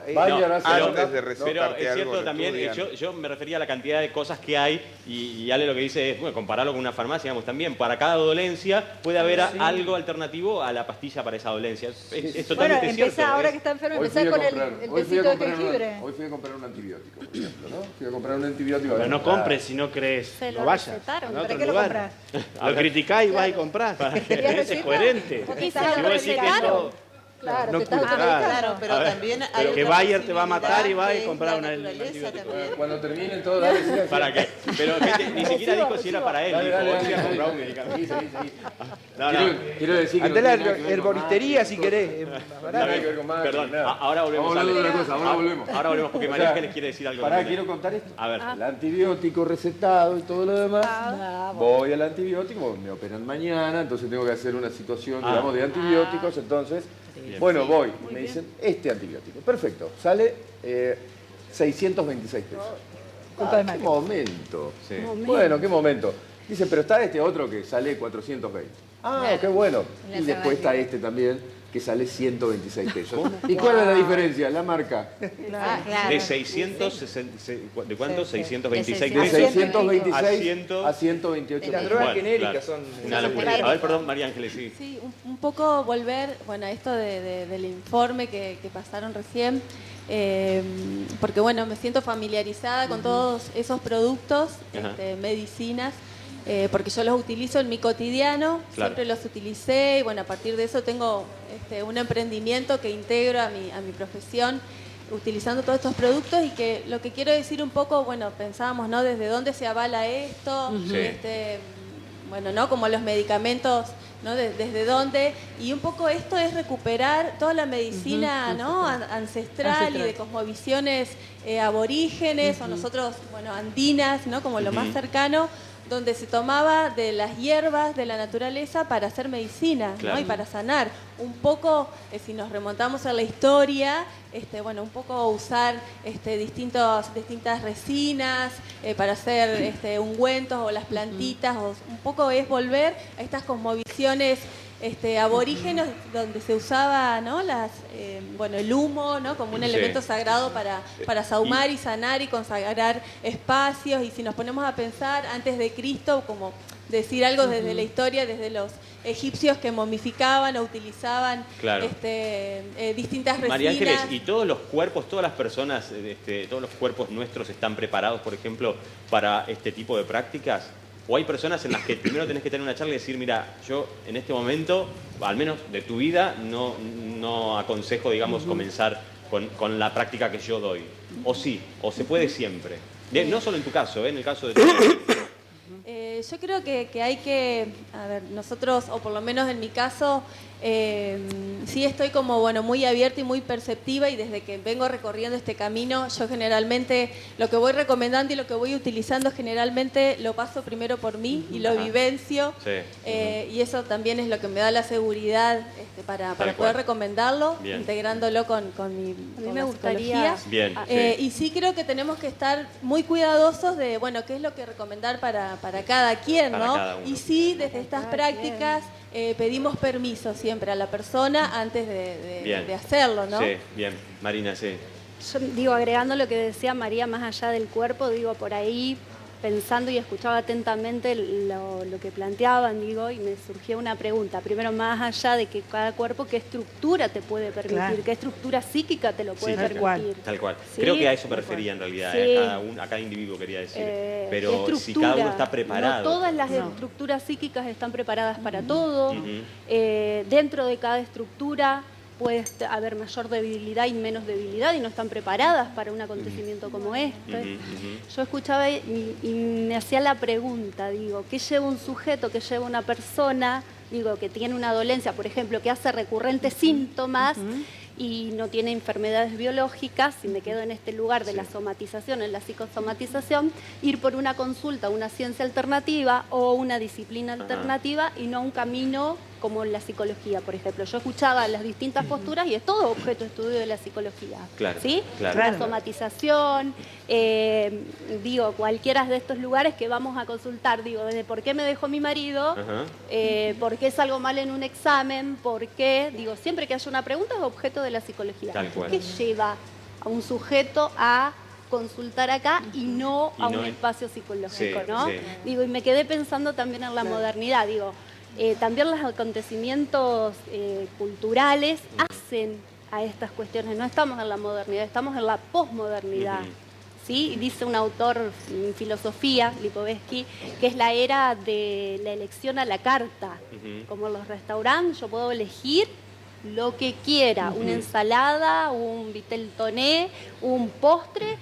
antes de recetarte pero es cierto algo, también, yo me refería a la cantidad de cosas que hay y Ale lo que dice es, bueno, compararlo con una farmacia, digamos, también para cada dolencia puede haber algo alternativo a la pastilla para esa dolencia. Es totalmente cierto. Ahora que está enfermo, empezar con el tecito de jengibre. Hoy fui a comprar un antibiótico, por ejemplo, ¿no? Fui a comprar un antibiótico. Pero no compres si no crees, no vayas a otro lugar. Lo criticás y vas y comprás. Es coherente. Si vos decís que esto... Claro, no pero también hay que Bayer te va a matar y va a comprar una antibiótico. Cuando terminen todo, dale. ¿Para qué? Pero ni siquiera dijo si era para él. Dijo, comprar un medicamento. Quiero decir que andá la herboristería si querés. Perdón, ahora volvemos. Ahora volvemos porque María Ángeles quiere decir algo. Quiero contar esto. A ver. El antibiótico recetado y todo lo demás. Voy al antibiótico, me operan mañana, entonces tengo que hacer una situación, digamos, de antibióticos, entonces... Bueno, voy, me dicen, este antibiótico. Perfecto, sale 626 pesos. ¿Qué momento? Sí. Bueno, qué momento. Dice, pero está este otro que sale 420. Qué bueno. Y después está este también, que sale 126 pesos. ¿Y cuál es la diferencia? La marca. De 660, ¿de cuánto? 626 de 626 a 128. Y las drogas genéricas son una locura. A ver, perdón, María Ángeles, sí. Sí, un poco volver, bueno, a esto del informe que pasaron recién, porque bueno, me siento familiarizada con todos esos productos, medicinas, porque yo los utilizo en mi cotidiano, siempre los utilicé y bueno, a partir de eso tengo un emprendimiento que integro a mi profesión utilizando todos estos productos y que lo que quiero decir un poco, bueno, pensábamos, ¿no? ¿Desde dónde se avala esto? Bueno, ¿no? Como los medicamentos, ¿no? Desde dónde, y un poco esto es recuperar toda la medicina, ¿no? ancestral y de cosmovisiones aborígenes o nosotros, bueno, andinas, ¿no? Como lo más cercano, donde se tomaba de las hierbas de la naturaleza para hacer medicina, ¿no? Y para sanar. Un poco, si nos remontamos a la historia, bueno, un poco usar distintas resinas para hacer ungüentos o las plantitas, o un poco es volver a estas cosmovisiones aborígenes donde se usaba, ¿no? El humo, ¿no? Como un elemento sagrado para sahumar y sanar y consagrar espacios. Y si nos ponemos a pensar antes de Cristo, como decir algo desde la historia, desde los egipcios que momificaban o utilizaban distintas resinas. María Ángeles, ¿y todos los cuerpos, todas las personas, todos los cuerpos nuestros están preparados, por ejemplo, para este tipo de prácticas? ¿O hay personas en las que primero tenés que tener una charla y decir, mira, yo en este momento, al menos de tu vida, no aconsejo, digamos, comenzar con la práctica que yo doy? ¿O sí? ¿O se puede siempre? No solo en tu caso, en el caso de tu yo creo que hay que, a ver, nosotros, o por lo menos en mi caso, sí estoy como, bueno, muy abierta y muy perceptiva, y desde que vengo recorriendo este camino, yo generalmente lo que voy recomendando y lo que voy utilizando generalmente lo paso primero por mí y lo vivencio, y eso también es lo que me da la seguridad para poder recomendarlo, integrándolo con mi gustaría. Y sí creo que tenemos que estar muy cuidadosos de, bueno, qué es lo que recomendar para cada quien, ¿no? Y sí, desde estas prácticas pedimos permiso siempre a la persona antes de hacerlo, ¿no? Sí, bien. Marina, sí. Yo digo, agregando lo que decía María, más allá del cuerpo, digo, por ahí pensando y escuchaba atentamente lo que planteaban, digo, y me surgió una pregunta. Primero, más allá de que cada cuerpo, ¿qué estructura te puede permitir? Claro. ¿Qué estructura psíquica te lo puede permitir? Tal cual. ¿Sí? Creo que a eso me refería en realidad, Sí. a cada individuo quería decir. Pero si cada uno está preparado. No todas las estructuras psíquicas están preparadas para todo. Dentro de cada estructura puede haber mayor debilidad y menos debilidad y no están preparadas para un acontecimiento como este. Yo escuchaba y me hacía la pregunta, digo, ¿qué lleva un sujeto, qué lleva una persona, digo, que tiene una dolencia, por ejemplo, que hace recurrentes síntomas y no tiene enfermedades biológicas, si me quedo en este lugar de la somatización, en la psicosomatización, ir por una consulta, una ciencia alternativa o una disciplina alternativa y no un camino como la psicología, por ejemplo. Yo escuchaba las distintas posturas y es todo objeto de estudio de la psicología. Claro, ¿sí? claro. La somatización, digo, cualquiera de estos lugares que vamos a consultar, digo, desde por qué me dejó mi marido, por qué salgo mal en un examen, por qué, digo, siempre que haya una pregunta es objeto de la psicología. Tal cual. ¿Qué lleva a un sujeto a consultar acá y no a un espacio psicológico, ¿no? Digo, y me quedé pensando también en la modernidad, digo, también los acontecimientos culturales hacen a estas cuestiones. No estamos en la modernidad, estamos en la posmodernidad. ¿Sí? Y dice un autor en filosofía, Lipovetsky, que es la era de la elección a la carta. Como en los restaurantes, yo puedo elegir lo que quiera, una ensalada, un vitel toné, un postre,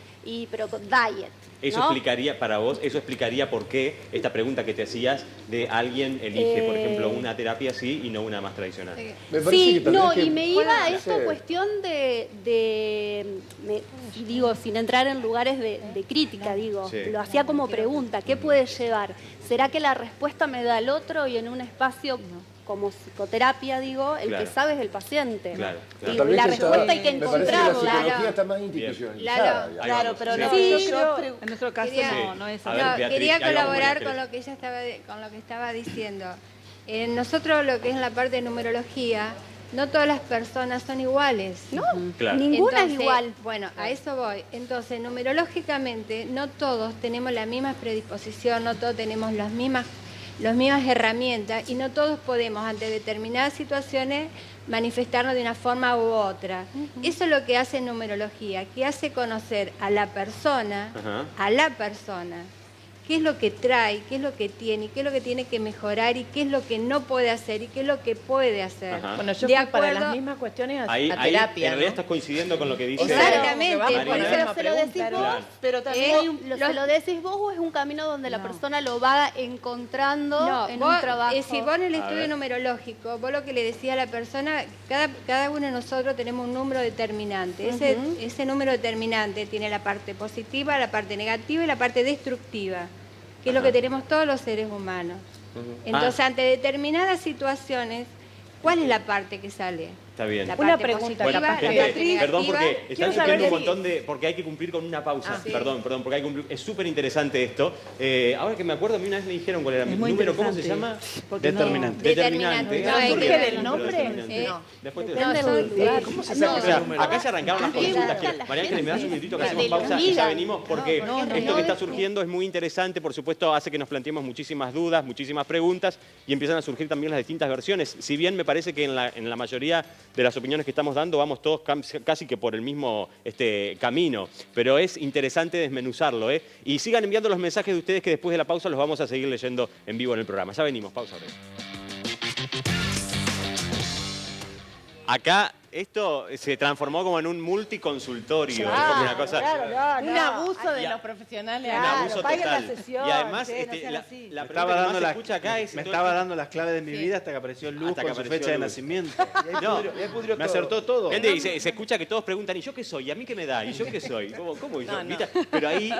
pero con diet. Eso ¿no? explicaría, para vos, eso explicaría por qué esta pregunta que te hacías de alguien elige, por ejemplo, una terapia así y no una más tradicional. Sí, no, y me iba a esta cuestión digo, sin entrar en lugares de crítica, digo, lo hacía como pregunta, ¿qué puede llevar? ¿Será que la respuesta me da el otro y en un espacio como psicoterapia, digo, el que sabe es el paciente? Claro, claro. Digo, y la respuesta hay que encontrarla. Me parece que la psicología está más institucionalizada. Claro, pero no, en nuestro caso no es así. así. Quería colaborar con lo que ella estaba diciendo. Nosotros lo que es la parte de numerología, no todas las personas son iguales. No, ninguna es igual. Bueno, a eso voy. Entonces, numerológicamente, no todos tenemos la misma predisposición, no todos tenemos las mismas herramientas y no todos podemos ante determinadas situaciones manifestarnos de una forma u otra. Eso es lo que hace numerología, que hace conocer a la persona, qué es lo que trae, qué es lo que tiene, qué es lo que tiene que mejorar y qué es lo que no puede hacer y qué es lo que puede hacer. Bueno, yo fui para las mismas cuestiones a terapia. En realidad estás coincidiendo con lo que dice Exactamente, Marina. se lo decís vos, pero también ¿se lo decís vos o es un camino donde la persona lo va encontrando en un trabajo? Si vos en el estudio numerológico, vos lo que le decís a la persona, cada uno de nosotros tenemos un número determinante. Ese número determinante tiene la parte positiva, la parte negativa y la parte destructiva, que es lo que tenemos todos los seres humanos. Entonces, ante determinadas situaciones, ¿cuál es la parte que sale? Está bien. La Una parte pregunta, positiva, Gente, la parte perdón porque negativa. están surgiendo un montón de... Porque hay que cumplir con una pausa. Perdón, porque hay que cumplir... Es súper interesante esto. Ahora que me acuerdo, a mí una vez me dijeron cuál era mi número. ¿Cómo se llama? Determinante. Determinante. ¿No dije del nombre? Después te... Depende del lugar. ¿Cómo se saca ese número? Acá se arrancaron las consultas. María Ángeles, me das un minutito que hacemos pausa y ya venimos porque esto que está surgiendo es muy interesante. Por supuesto, hace que nos planteemos muchísimas dudas, muchísimas preguntas y empiezan a surgir también las distintas versiones. Si bien me parece que en la mayoría de las opiniones que estamos dando vamos todos casi que por el mismo camino, pero es interesante desmenuzarlo, ¿eh? Y sigan enviando los mensajes de ustedes que después de la pausa los vamos a seguir leyendo en vivo en el programa. Ya venimos, pausa breve. Acá esto se transformó como en un multiconsultorio. Una cosa, un abuso de los profesionales. Un abuso total. Sesión, y además, la pregunta que más se escucha acá es... Me estaba dando las claves de mi vida hasta que apareció Luz con su fecha de nacimiento. Me acertó todo. Gente, se escucha que todos preguntan, ¿y yo qué soy? ¿Y a mí qué me da? ¿Y yo qué soy? ¿Cómo yo? No. Pero ahí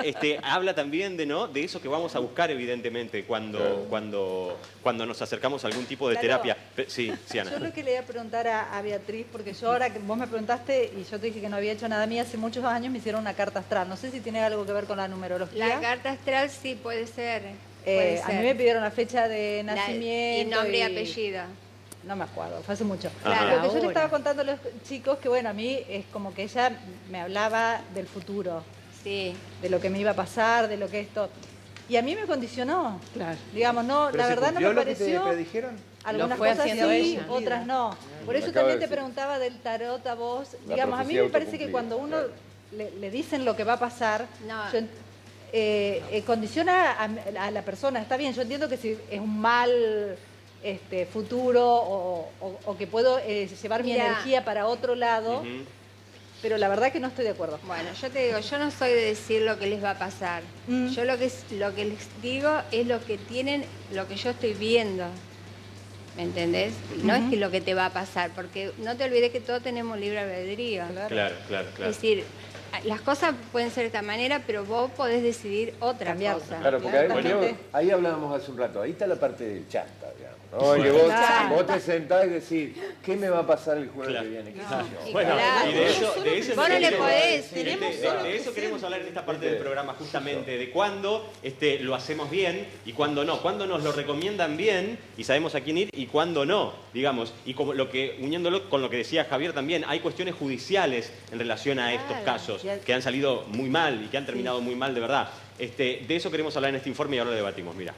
habla también de eso que vamos a buscar, evidentemente, cuando nos acercamos a algún tipo de terapia. Sí, Ana. Yo lo que le voy a preguntar a Beatriz, porque yo ahora que vos me preguntaste y yo te dije que no había hecho nada mía, hace muchos años me hicieron una carta astral. No sé si tiene algo que ver con la numerología. La carta astral sí puede ser. A mí me pidieron la fecha de nacimiento. Y nombre y apellido. No me acuerdo, fue hace mucho. Claro. Lo que yo le estaba contando a los chicos, que bueno, a mí es como que ella me hablaba del futuro. Sí. De lo que me iba a pasar, de lo que esto... Y a mí me condicionó. Claro. Digamos, no, ¿Pero la se verdad no cumplió me lo que te pareció. predijeron? Algunas fue cosas haciendo sí, ella. otras no. Por eso acaba también de te decir. preguntaba del tarot a vos. La Digamos, a mí profecía me parece que autocumplida, cuando uno claro. le dicen lo que va a pasar, No. condiciona a la persona. Está bien, yo entiendo que si es un mal futuro o que puedo llevar mi Mirá. energía para otro lado, pero la verdad que no estoy de acuerdo. Bueno, yo te digo, yo no soy de decir lo que les va a pasar. Yo lo que les digo es lo que tienen, lo que yo estoy viendo. ¿Me entendés? No es que lo que te va a pasar, porque no te olvides que todos tenemos libre albedrío. Claro. Es decir, las cosas pueden ser de esta manera, pero vos podés decidir otra cosa. Claro, porque ahí hablábamos hace un rato, ahí está la parte del chanta, digamos, ¿no? Que vos te sentás y decís, ¿qué me va a pasar el jueves que viene? ¿Qué sé yo? Bueno, y de eso Vos no le podés. De eso queremos hablar en esta parte del programa, justamente, de cuándo lo hacemos bien y cuándo no. Cuándo nos lo recomiendan bien y sabemos a quién ir y cuándo no, digamos. Y como uniéndolo con lo que decía Javier también, hay cuestiones judiciales en relación a estos casos que han salido muy mal y que han terminado muy mal de verdad. De eso queremos hablar en este informe y ahora lo debatimos. Mira.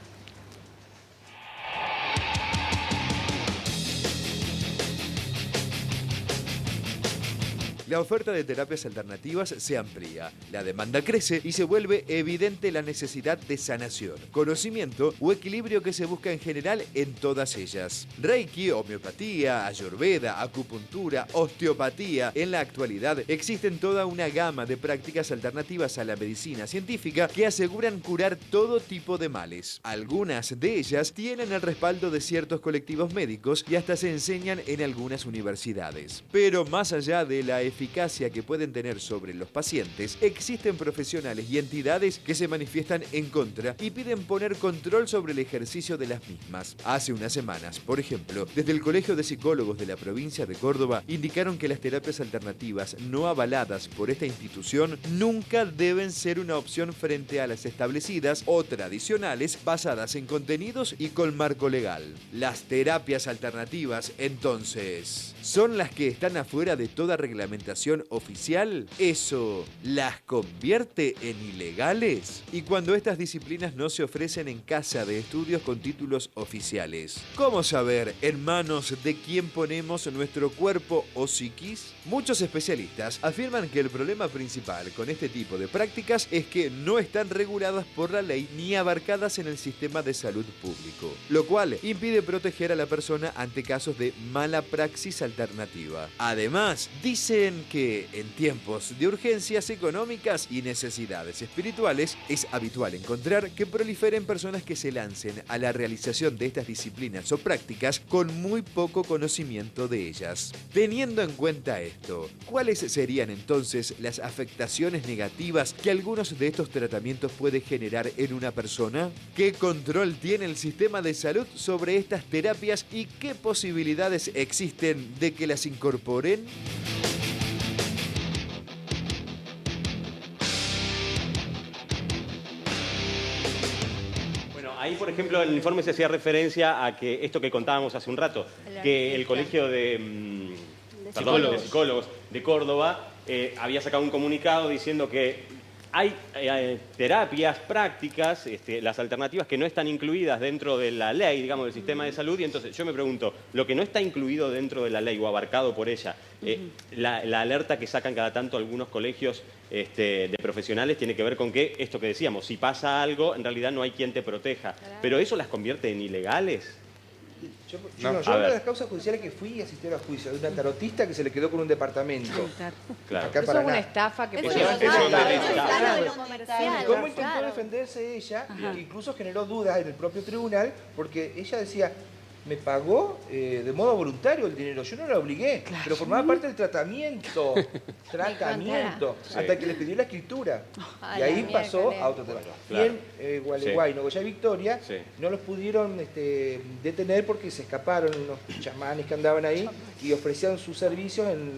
La oferta de terapias alternativas se amplía, la demanda crece y se vuelve evidente la necesidad de sanación, conocimiento o equilibrio que se busca en general en todas ellas. Reiki, homeopatía, ayurveda, acupuntura, osteopatía. En la actualidad existen toda una gama de prácticas alternativas a la medicina científica que aseguran curar todo tipo de males. Algunas de ellas tienen el respaldo de ciertos colectivos médicos y hasta se enseñan en algunas universidades. Pero más allá de la eficacia que pueden tener sobre los pacientes, existen profesionales y entidades que se manifiestan en contra y piden poner control sobre el ejercicio de las mismas. Hace unas semanas, por ejemplo, desde el Colegio de Psicólogos de la provincia de Córdoba indicaron que las terapias alternativas no avaladas por esta institución nunca deben ser una opción frente a las establecidas o tradicionales basadas en contenidos y con marco legal. Las terapias alternativas, entonces, ¿son las que están afuera de toda reglamentación oficial? ¿Eso las convierte en ilegales? Y cuando estas disciplinas no se ofrecen en casa de estudios con títulos oficiales, ¿cómo saber en manos de quién ponemos nuestro cuerpo o psiquis? Muchos especialistas afirman que el problema principal con este tipo de prácticas es que no están reguladas por la ley ni abarcadas en el sistema de salud público, lo cual impide proteger a la persona ante casos de mala praxis alternativa. Además, dicen que en tiempos de urgencias económicas y necesidades espirituales es habitual encontrar que proliferen personas que se lancen a la realización de estas disciplinas o prácticas con muy poco conocimiento de ellas. Teniendo en cuenta esto, ¿cuáles serían entonces las afectaciones negativas que algunos de estos tratamientos puede generar en una persona? ¿Qué control tiene el sistema de salud sobre estas terapias y qué posibilidades existen de que las incorporen? Ahí, por ejemplo, en el informe se hacía referencia a que esto que contábamos hace un rato, que el Colegio de Psicólogos de Córdoba había sacado un comunicado diciendo que hay terapias, prácticas, las alternativas que no están incluidas dentro de la ley, digamos, del sistema de salud, y entonces yo me pregunto, lo que no está incluido dentro de la ley o abarcado por ella, la alerta que sacan cada tanto algunos colegios de profesionales tiene que ver con que, esto que decíamos, si pasa algo, en realidad no hay quien te proteja, pero ¿eso las convierte en ilegales? Yo una de las causas judiciales que fui y asistí a la juicio de una tarotista que se le quedó con un departamento. Claro. Acá Eso es una estafa que puede ¿Cómo intentó defenderse ella? Que incluso generó dudas en el propio tribunal, porque ella decía, me pagó de modo voluntario el dinero, yo no la obligué, pero formaba parte del tratamiento, hasta que le pidió la escritura. Y ahí pasó a otro tema. Y en Gualeguay, Nogoyá y Victoria, no los pudieron detener porque se escaparon unos chamanes que andaban ahí y ofrecían sus servicios en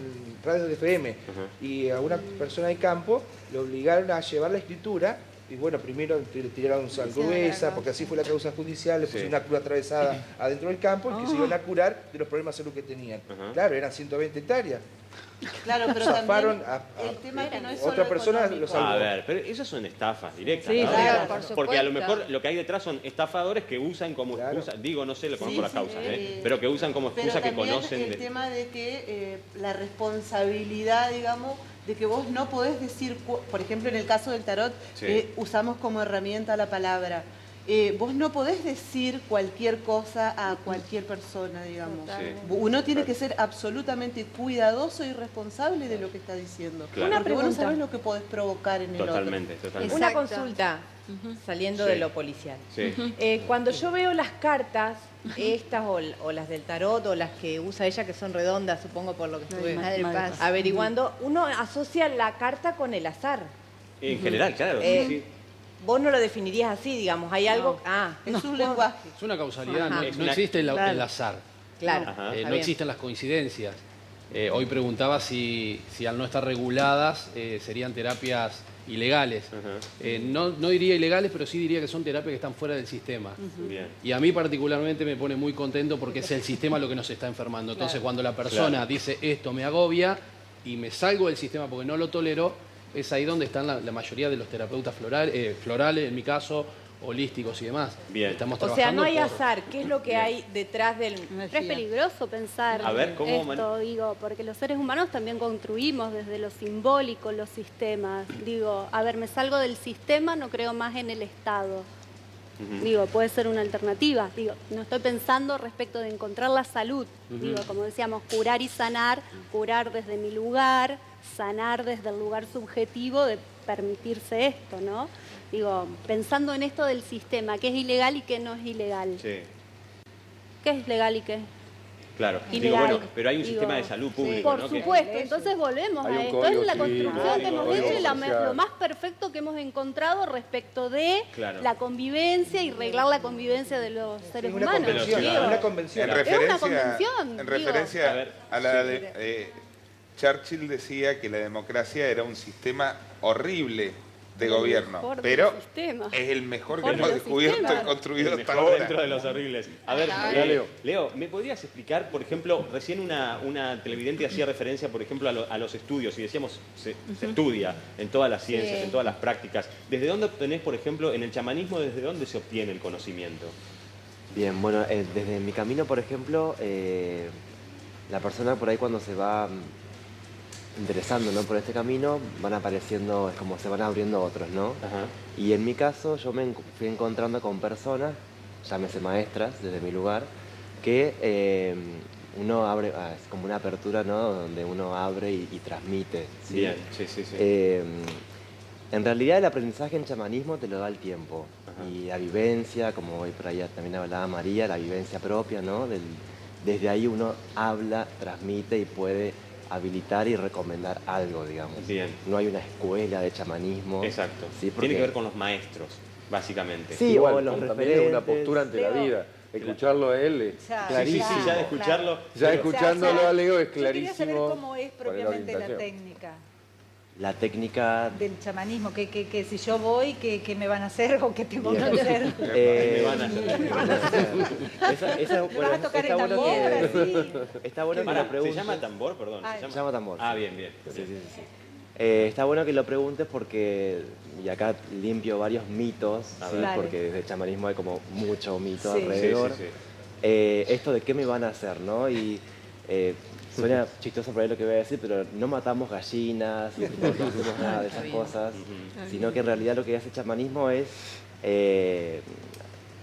radios de FM. Y a una persona de campo le obligaron a llevar la escritura. Y bueno, primero le tiraron sal gruesa, porque así fue la causa judicial, le pusieron una cruz atravesada adentro del campo y que se iban a curar de los problemas de salud que tenían. Claro, eran 120 hectáreas. Claro, pero zafaron también el tema es que no es otra solo persona económico. lo salvó. A ver, pero esas son estafas directas. Sí, ¿no? claro, por Porque a lo supuesto. mejor lo que hay detrás son estafadores que usan como excusa, digo, no sé, lo conozco las causas, sí. pero que usan como excusa que Pero también conocen. el tema de que la responsabilidad, digamos, de que vos no podés decir, por ejemplo, en el caso del tarot, usamos como herramienta la palabra. Vos no podés decir cualquier cosa a cualquier persona, digamos. Uno tiene que ser absolutamente cuidadoso y responsable de lo que está diciendo. Claro. Porque vos no sabés lo que podés provocar en el otro. Totalmente. Una consulta, saliendo de lo policial. Sí. Cuando yo veo las cartas, estas o las del tarot o las que usa ella, que son redondas, supongo por lo que estuve averiguando, uno asocia la carta con el azar. En general, claro. Sí. Vos no lo definirías así, digamos. Hay algo... es un lenguaje. Es una causalidad, no una- existe el azar. Claro. No bien. existen las coincidencias. Hoy preguntaba si al no estar reguladas serían terapias ilegales. No diría ilegales, pero sí diría que son terapias que están fuera del sistema. Bien. Y a mí particularmente me pone muy contento porque es el sistema lo que nos está enfermando. Entonces cuando la persona dice esto me agobia y me salgo del sistema porque no lo tolero, es ahí donde están la mayoría de los terapeutas florales, en mi caso, holísticos y demás. Bien. Estamos O sea, no hay trabajando azar. ¿Qué es lo que hay detrás del...? Es peligroso pensar A ver, ¿cómo esto, digo, porque los seres humanos también construimos desde lo simbólico los sistemas. Digo, a ver, me salgo del sistema, no creo más en el Estado. Digo, puede ser una alternativa. Digo, no estoy pensando respecto de encontrar la salud. Digo, como decíamos, curar y sanar, curar desde mi lugar, sanar desde el lugar subjetivo de permitirse esto, ¿no? Digo, pensando en esto del sistema, qué es ilegal y qué no es ilegal. Sí. ¿Qué es legal y qué? Claro. Ilegal. Digo, bueno, pero hay un Digo, sistema de salud público, Por ¿no? supuesto, entonces volvemos Hay a un esto. código Es la civil, construcción que hemos código hecho y social. lo más perfecto que hemos encontrado respecto de Claro. la convivencia y reglar la convivencia de los seres una humanos. convención, Digo, una convención. En Es una referencia, convención, en digo. referencia a la de... Churchill decía que la democracia era un sistema horrible de gobierno, mejor pero del sistema. es el mejor Mejor que hemos de los descubierto sistemas. y construido El hasta mejor ahora. dentro de los horribles. A ver, Leo, ¿me podrías explicar, por ejemplo, recién una televidente hacía referencia, por ejemplo, a los estudios, y decíamos, se estudia en todas las ciencias, en todas las prácticas. ¿Desde dónde obtenés, por ejemplo, en el chamanismo, desde dónde se obtiene el conocimiento? Bien, bueno, desde mi camino, por ejemplo, la persona por ahí cuando se va interesando, ¿no?, por este camino, van apareciendo, es como se van abriendo otros, ¿no? Y en mi caso yo me fui encontrando con personas, llámese maestras desde mi lugar, que uno abre, es como una apertura, ¿no?, donde uno abre y transmite. ¿Sí? Bien, sí. En realidad el aprendizaje en chamanismo te lo da el tiempo y la vivencia, como hoy por ahí también hablaba María, la vivencia propia, ¿no? Desde ahí uno habla, transmite y puede habilitar y recomendar algo, digamos. Bien. No hay una escuela de chamanismo. Exacto. ¿sí? Porque... Tiene que ver con los maestros, básicamente. Sí, igual, o los también referentes. es una postura ante la vida. Escucharlo a él es clarísimo. Sí, ya de escucharlo. Ya escuchándolo a Leo es Yo quería saber clarísimo. cómo es propiamente la técnica La técnica... del chamanismo, que si yo voy, ¿qué me van a hacer o qué tengo que hacer? ¿Qué me van a hacer? ¿Me vas a tocar el tambor? Así? Está bueno que Pará, lo preguntes. ¿se llama tambor? Perdón. Se llama tambor. Ah, sí. bien. Sí. Está bueno que lo preguntes porque, y acá limpio varios mitos, ¿sí? Porque desde el chamanismo hay como mucho mito alrededor. Sí. Esto de qué me van a hacer, ¿no? Y suena chistoso por ahí lo que voy a decir, pero no matamos gallinas, no hacemos nada de esas cosas, sino que en realidad lo que hace el chamanismo es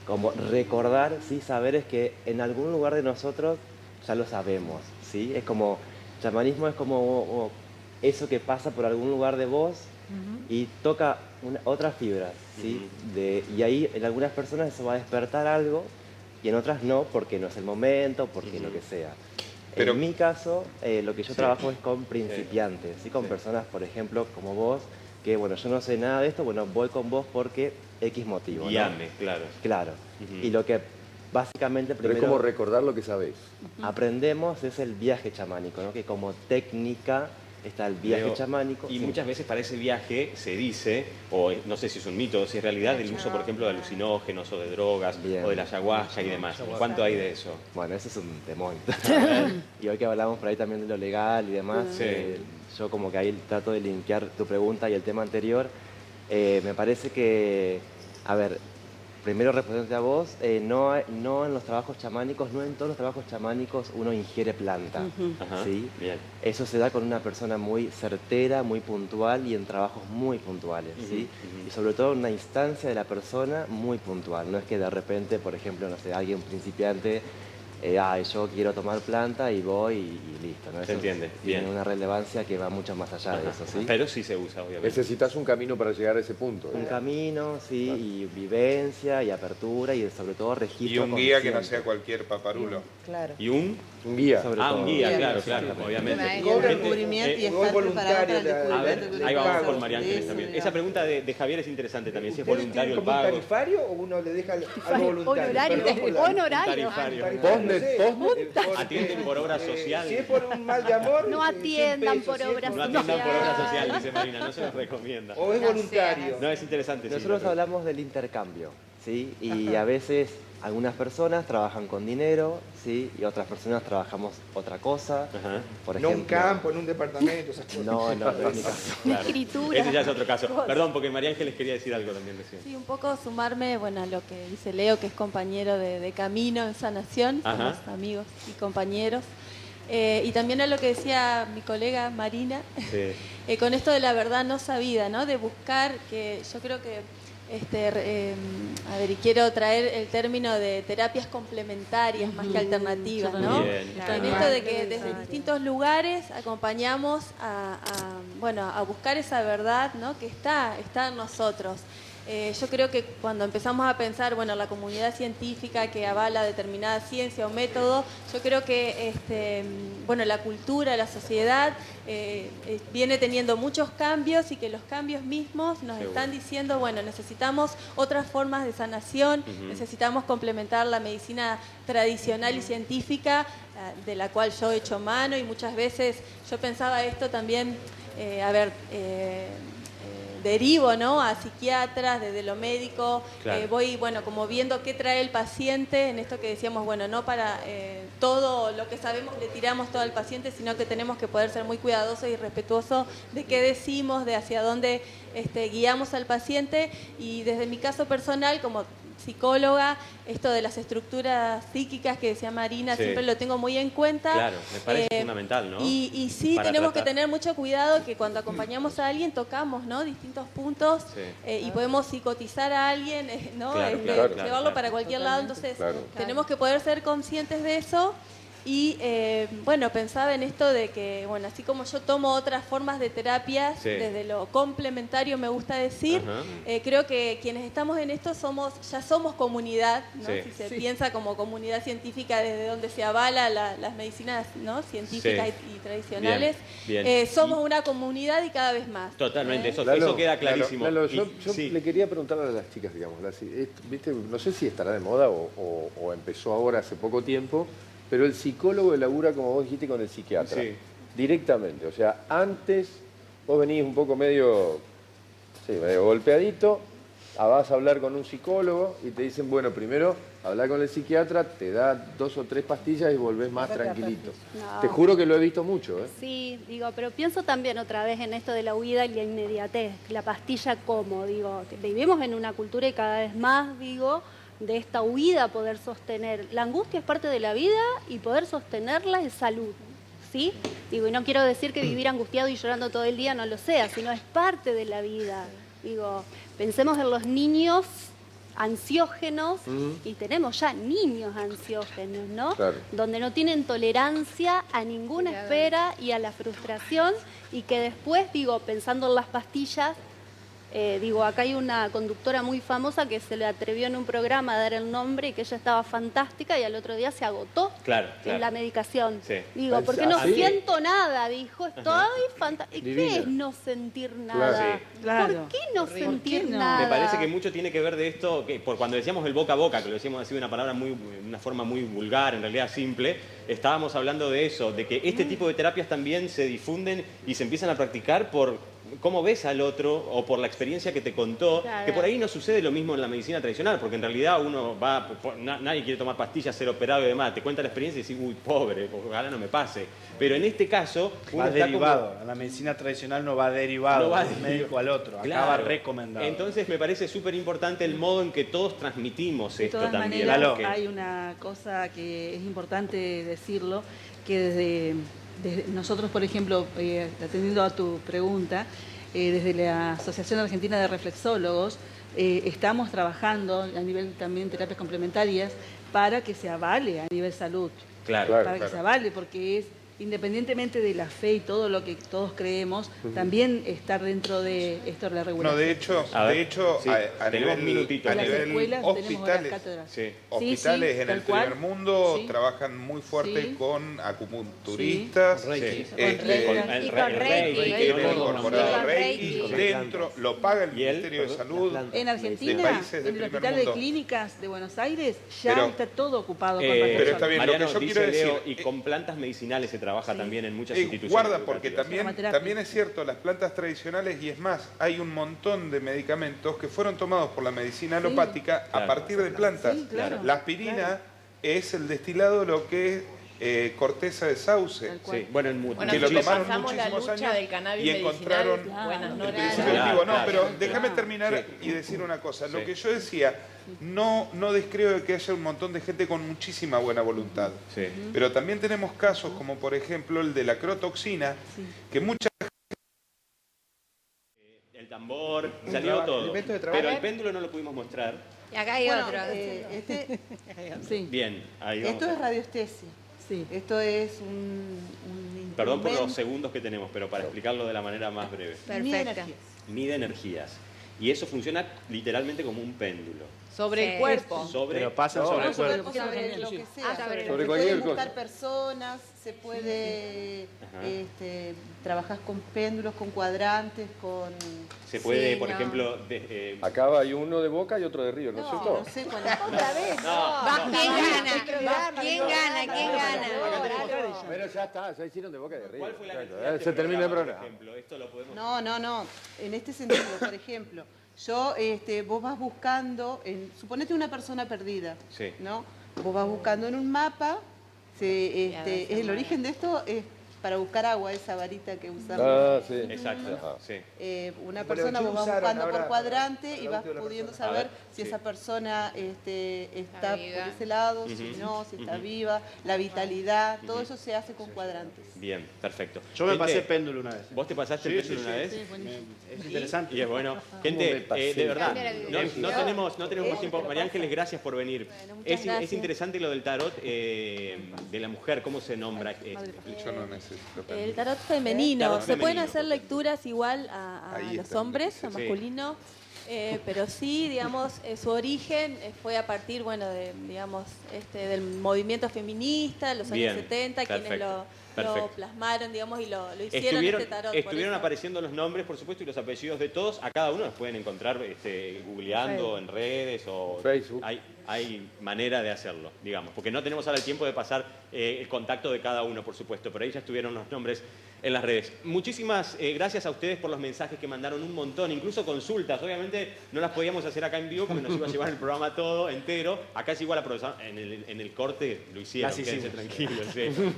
como recordar, ¿sí? Saberes que en algún lugar de nosotros ya lo sabemos, ¿sí? Es como, chamanismo es como eso que pasa por algún lugar de vos y toca otras fibras, ¿sí? Y ahí en algunas personas eso va a despertar algo y en otras no, porque no es el momento, porque lo que sea. Pero, en mi caso, lo que yo trabajo es con principiantes, ¿sí? Con personas, por ejemplo, como vos, que bueno, yo no sé nada de esto, bueno, voy con vos porque X motivo. Guiame, ¿no? Claro. Y lo que básicamente primero... Pero es como recordar lo que sabés. Aprendemos es el viaje chamánico, ¿no? Que como técnica está el viaje chamánico. Y muchas veces para ese viaje se dice, o no sé si es un mito o si es realidad, el uso, por ejemplo, de alucinógenos o de drogas o de la ayahuasca y demás. ¿Cuánto hay de eso? Bueno, eso es un temor. Y hoy que hablamos por ahí también de lo legal y demás, yo como que ahí trato de linkear tu pregunta y el tema anterior. Me parece que, a ver, primero respondiéndote a vos, no en los trabajos chamánicos, no en todos los trabajos chamánicos uno ingiere planta. ¿Sí? Bien. Eso se da con una persona muy certera, muy puntual y en trabajos muy puntuales. ¿Sí? Y sobre todo en una instancia de la persona muy puntual. No es que de repente, por ejemplo, no sé, alguien principiante, yo quiero tomar planta y voy y listo, ¿no? Eso se entiende. Tiene Bien. una relevancia que va mucho más allá de eso, ¿sí? Pero sí se usa, obviamente. Necesitas un camino para llegar a ese punto. Un camino, sí, y vivencia, y apertura, y sobre todo registro. Y un guía que no consciente. sea cualquier paparulo. Claro. ¿Y un guía? Sobre todo. Un guía, claro, obviamente. Cobra el cubrimiento y estar preparado para el A ver, descubrimiento. ahí vamos con María Ángeles también. Esa pregunta de Javier es interesante también, si es voluntario el ¿Como un pago. tarifario o uno le deja algo voluntario? Honorario. Atienden por obra social. Si es por un mal de amor, No atiendan 100 pesos, por obra No social. atiendan por obra social, dice Marina, no se les recomienda. O es voluntario. No, es interesante. Nosotros hablamos del intercambio, ¿sí? Y a veces algunas personas trabajan con dinero, ¿sí? Y otras personas trabajamos otra cosa. Por No ejemplo, un campo, en un departamento, esas cosas. No es mi caso. Claro. Escritura. Ese ya es otro caso. Perdón, porque María Ángeles quería decir algo también recién. Sí, un poco sumarme, bueno, a lo que dice Leo, que es compañero de camino en sanación, somos amigos y compañeros. Y también a lo que decía mi colega Marina, con esto de la verdad no sabida, ¿no? De buscar, que yo creo que, a ver, y quiero traer el término de terapias complementarias más que alternativas, ¿no? En esto de que desde distintos lugares acompañamos a buscar esa verdad, ¿no? Que está en nosotros. Yo creo que cuando empezamos a pensar, bueno, la comunidad científica que avala determinada ciencia o método, yo creo que la cultura, la sociedad viene teniendo muchos cambios y que los cambios mismos nos están diciendo, bueno, necesitamos otras formas de sanación, necesitamos complementar la medicina tradicional y científica, de la cual yo he hecho mano, y muchas veces yo pensaba esto también, derivo, ¿no? A psiquiatras, desde lo médico, voy, como viendo qué trae el paciente, en esto que decíamos, bueno, no para todo lo que sabemos le tiramos todo al paciente, sino que tenemos que poder ser muy cuidadosos y respetuosos de qué decimos, de hacia dónde guiamos al paciente, y desde mi caso personal, como psicóloga, esto de las estructuras psíquicas que decía Marina, siempre lo tengo muy en cuenta. Claro, me parece fundamental, ¿no? Y sí, para tenemos tratar. que tener mucho cuidado que cuando acompañamos a alguien tocamos, ¿no? Distintos puntos y podemos psicotizar a alguien, ¿no? Llevarlo para cualquier lado, entonces tenemos que poder ser conscientes de eso. Y pensaba en esto de que, bueno, así como yo tomo otras formas de terapias, desde lo complementario me gusta decir, creo que quienes estamos en esto ya somos comunidad, ¿no? Si se piensa como comunidad científica desde donde se avala las medicinas, ¿no? Científicas y tradicionales, Bien. somos una comunidad y cada vez más. Totalmente, eso queda clarísimo. Lalo, yo le quería preguntar a las chicas, digamos, ¿viste? No sé si estará de moda o empezó ahora hace poco tiempo, pero el psicólogo elabora, como vos dijiste, con el psiquiatra. Directamente. O sea, antes vos venís un poco medio golpeadito, vas a hablar con un psicólogo y te dicen, bueno, primero hablar con el psiquiatra, te da 2 o 3 pastillas y volvés más tranquilito. No. Te juro que lo he visto mucho, ¿eh? Sí, pero pienso también otra vez en esto de la huida y la inmediatez. La pastilla como, que vivimos en una cultura y cada vez más, de esta huida poder sostener. La angustia es parte de la vida y poder sostenerla es salud, ¿sí? Y no quiero decir que vivir angustiado y llorando todo el día no lo sea, sino es parte de la vida. Pensemos en los niños ansiógenos y tenemos ya niños ansiógenos, ¿no? Claro. Donde no tienen tolerancia a ninguna espera y a la frustración, y que después, pensando en las pastillas, Acá hay una conductora muy famosa que se le atrevió en un programa a dar el nombre y que ella estaba fantástica y al otro día se agotó en la medicación. Sí. Porque no siento nada, dijo, estoy fantástica. ¿Qué es no sentir nada? Claro. ¿Por qué no sentir nada? Me parece que mucho tiene que ver de esto, que por cuando decíamos el boca a boca, que lo decíamos así de una forma muy vulgar, en realidad simple, estábamos hablando de eso, de que este tipo de terapias también se difunden y se empiezan a practicar por cómo ves al otro o por la experiencia que te contó, que por ahí no sucede lo mismo en la medicina tradicional, porque en realidad uno va, nadie quiere tomar pastillas, ser operado y demás, te cuenta la experiencia y decís, uy, pobre, ojalá no me pase. Pero en este caso, uno va está derivado. La medicina tradicional no va derivado de un médico al otro, acá va recomendado. Entonces me parece súper importante el modo en que todos transmitimos esto también. De todas maneras, hay una cosa que es importante decirlo, que desde nosotros, por ejemplo, atendiendo a tu pregunta, desde la Asociación Argentina de Reflexólogos, estamos trabajando a nivel también de terapias complementarias para que se avale a nivel salud. Para que se avale, porque es, independientemente de la fe y todo lo que todos creemos, también estar dentro de esto de la regulación. No, de hecho, sí, a nivel hospitales, hospitales en el primer mundo trabajan muy fuerte con acupunturistas, con Reiki, dentro, lo paga el Ministerio de Salud. En Argentina, en el Hospital de Clínicas de Buenos Aires, ya está todo ocupado con pero está bien, Mariano, lo que yo quiero decir, y con plantas medicinales se trabaja también en muchas instituciones. Guarda, porque también es cierto, las plantas tradicionales, y es más, hay un montón de medicamentos que fueron tomados por la medicina alopática a partir de plantas. La aspirina es el destilado de lo que es corteza de sauce. Bueno, en muchos. Que lo tomaron muchísimos años y encontraron el principio activo. No, pero déjame terminar y decir una cosa. Lo que yo decía, no descreo de que haya un montón de gente con muchísima buena voluntad. Pero también tenemos casos como por ejemplo el de la crotoxina, que mucha el tambor, salió todo. Pero el péndulo no lo pudimos mostrar. Y acá hay otro. Bien, ahí vamos. Esto es radiestesia. Esto es un Perdón por los segundos que tenemos, pero para explicarlo de la manera más breve. Perfecto. Mide energías. Y eso funciona literalmente como un péndulo. Sobre el cuerpo. Pero pasa sobre el cuerpo. Sobre lo que sea. Sobre se cualquier puede buscar cosa. personas, se puede trabajar con péndulos, con cuadrantes, con... Se puede, por ejemplo... Acá hay uno de Boca y otro de River, ¿no es cierto? No sé cuál es. Otra vez. ¿Quién gana? Pero ya está, ya hicieron de Boca y de River. ¿Cuál fue la necesidad Se termina el por programa. ejemplo? Esto lo podemos... No. En este sentido, por ejemplo, vos vas buscando, suponete una persona perdida, ¿no? Vos vas buscando en un mapa, el origen de esto es para buscar agua, esa varita que usamos. Exacto. Una persona vos vas buscando por cuadrante y vas pudiendo saber si esa persona está por ese lado, si no, si está viva, la vitalidad, todo eso se hace con cuadrantes. Bien, perfecto. Yo me pasé péndulo una vez. ¿Vos te pasaste el péndulo una vez? Sí, es interesante. Y es bueno. Gente, de verdad, no tenemos más tiempo. María Ángeles, gracias por venir. Es interesante lo del tarot de la mujer, ¿cómo se nombra? Yo no necesito. El tarot femenino. Se pueden hacer lecturas igual a los hombres, a masculino. Pero sí, digamos, su origen fue a partir, del movimiento feminista, de los años 70, quienes lo plasmaron, digamos, y lo hicieron este tarot. Estuvieron apareciendo los nombres, por supuesto, y los apellidos de todos. A cada uno los pueden encontrar googleando en redes o Facebook. Hay manera de hacerlo, digamos, porque no tenemos ahora el tiempo de pasar el contacto de cada uno, por supuesto, pero ahí ya estuvieron los nombres en las redes. Muchísimas gracias a ustedes por los mensajes que mandaron, un montón, incluso consultas. Obviamente no las podíamos hacer acá en vivo porque nos iba a llevar el programa todo entero. Acá es igual, en el corte lo hicieron, quédense tranquilos,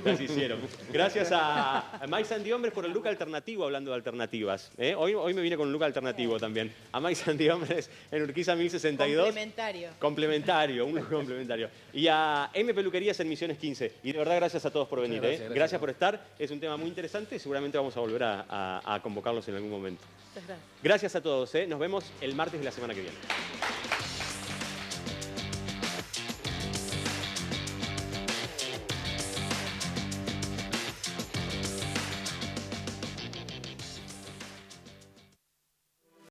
las hicieron. Gracias a Mike Sandy Hombres por el look alternativo, hablando de alternativas. Hoy me vine con un look alternativo también. A Mike Sandy Hombres en Urquiza 1062. Complementario, un look complementario. Y a M Peluquerías en Misiones 15. Y de verdad, gracias a todos por venir. Gracias por estar. Es un tema muy interesante. Seguramente vamos a volver a convocarlos en algún momento. Gracias a todos. Nos vemos el martes de la semana que viene.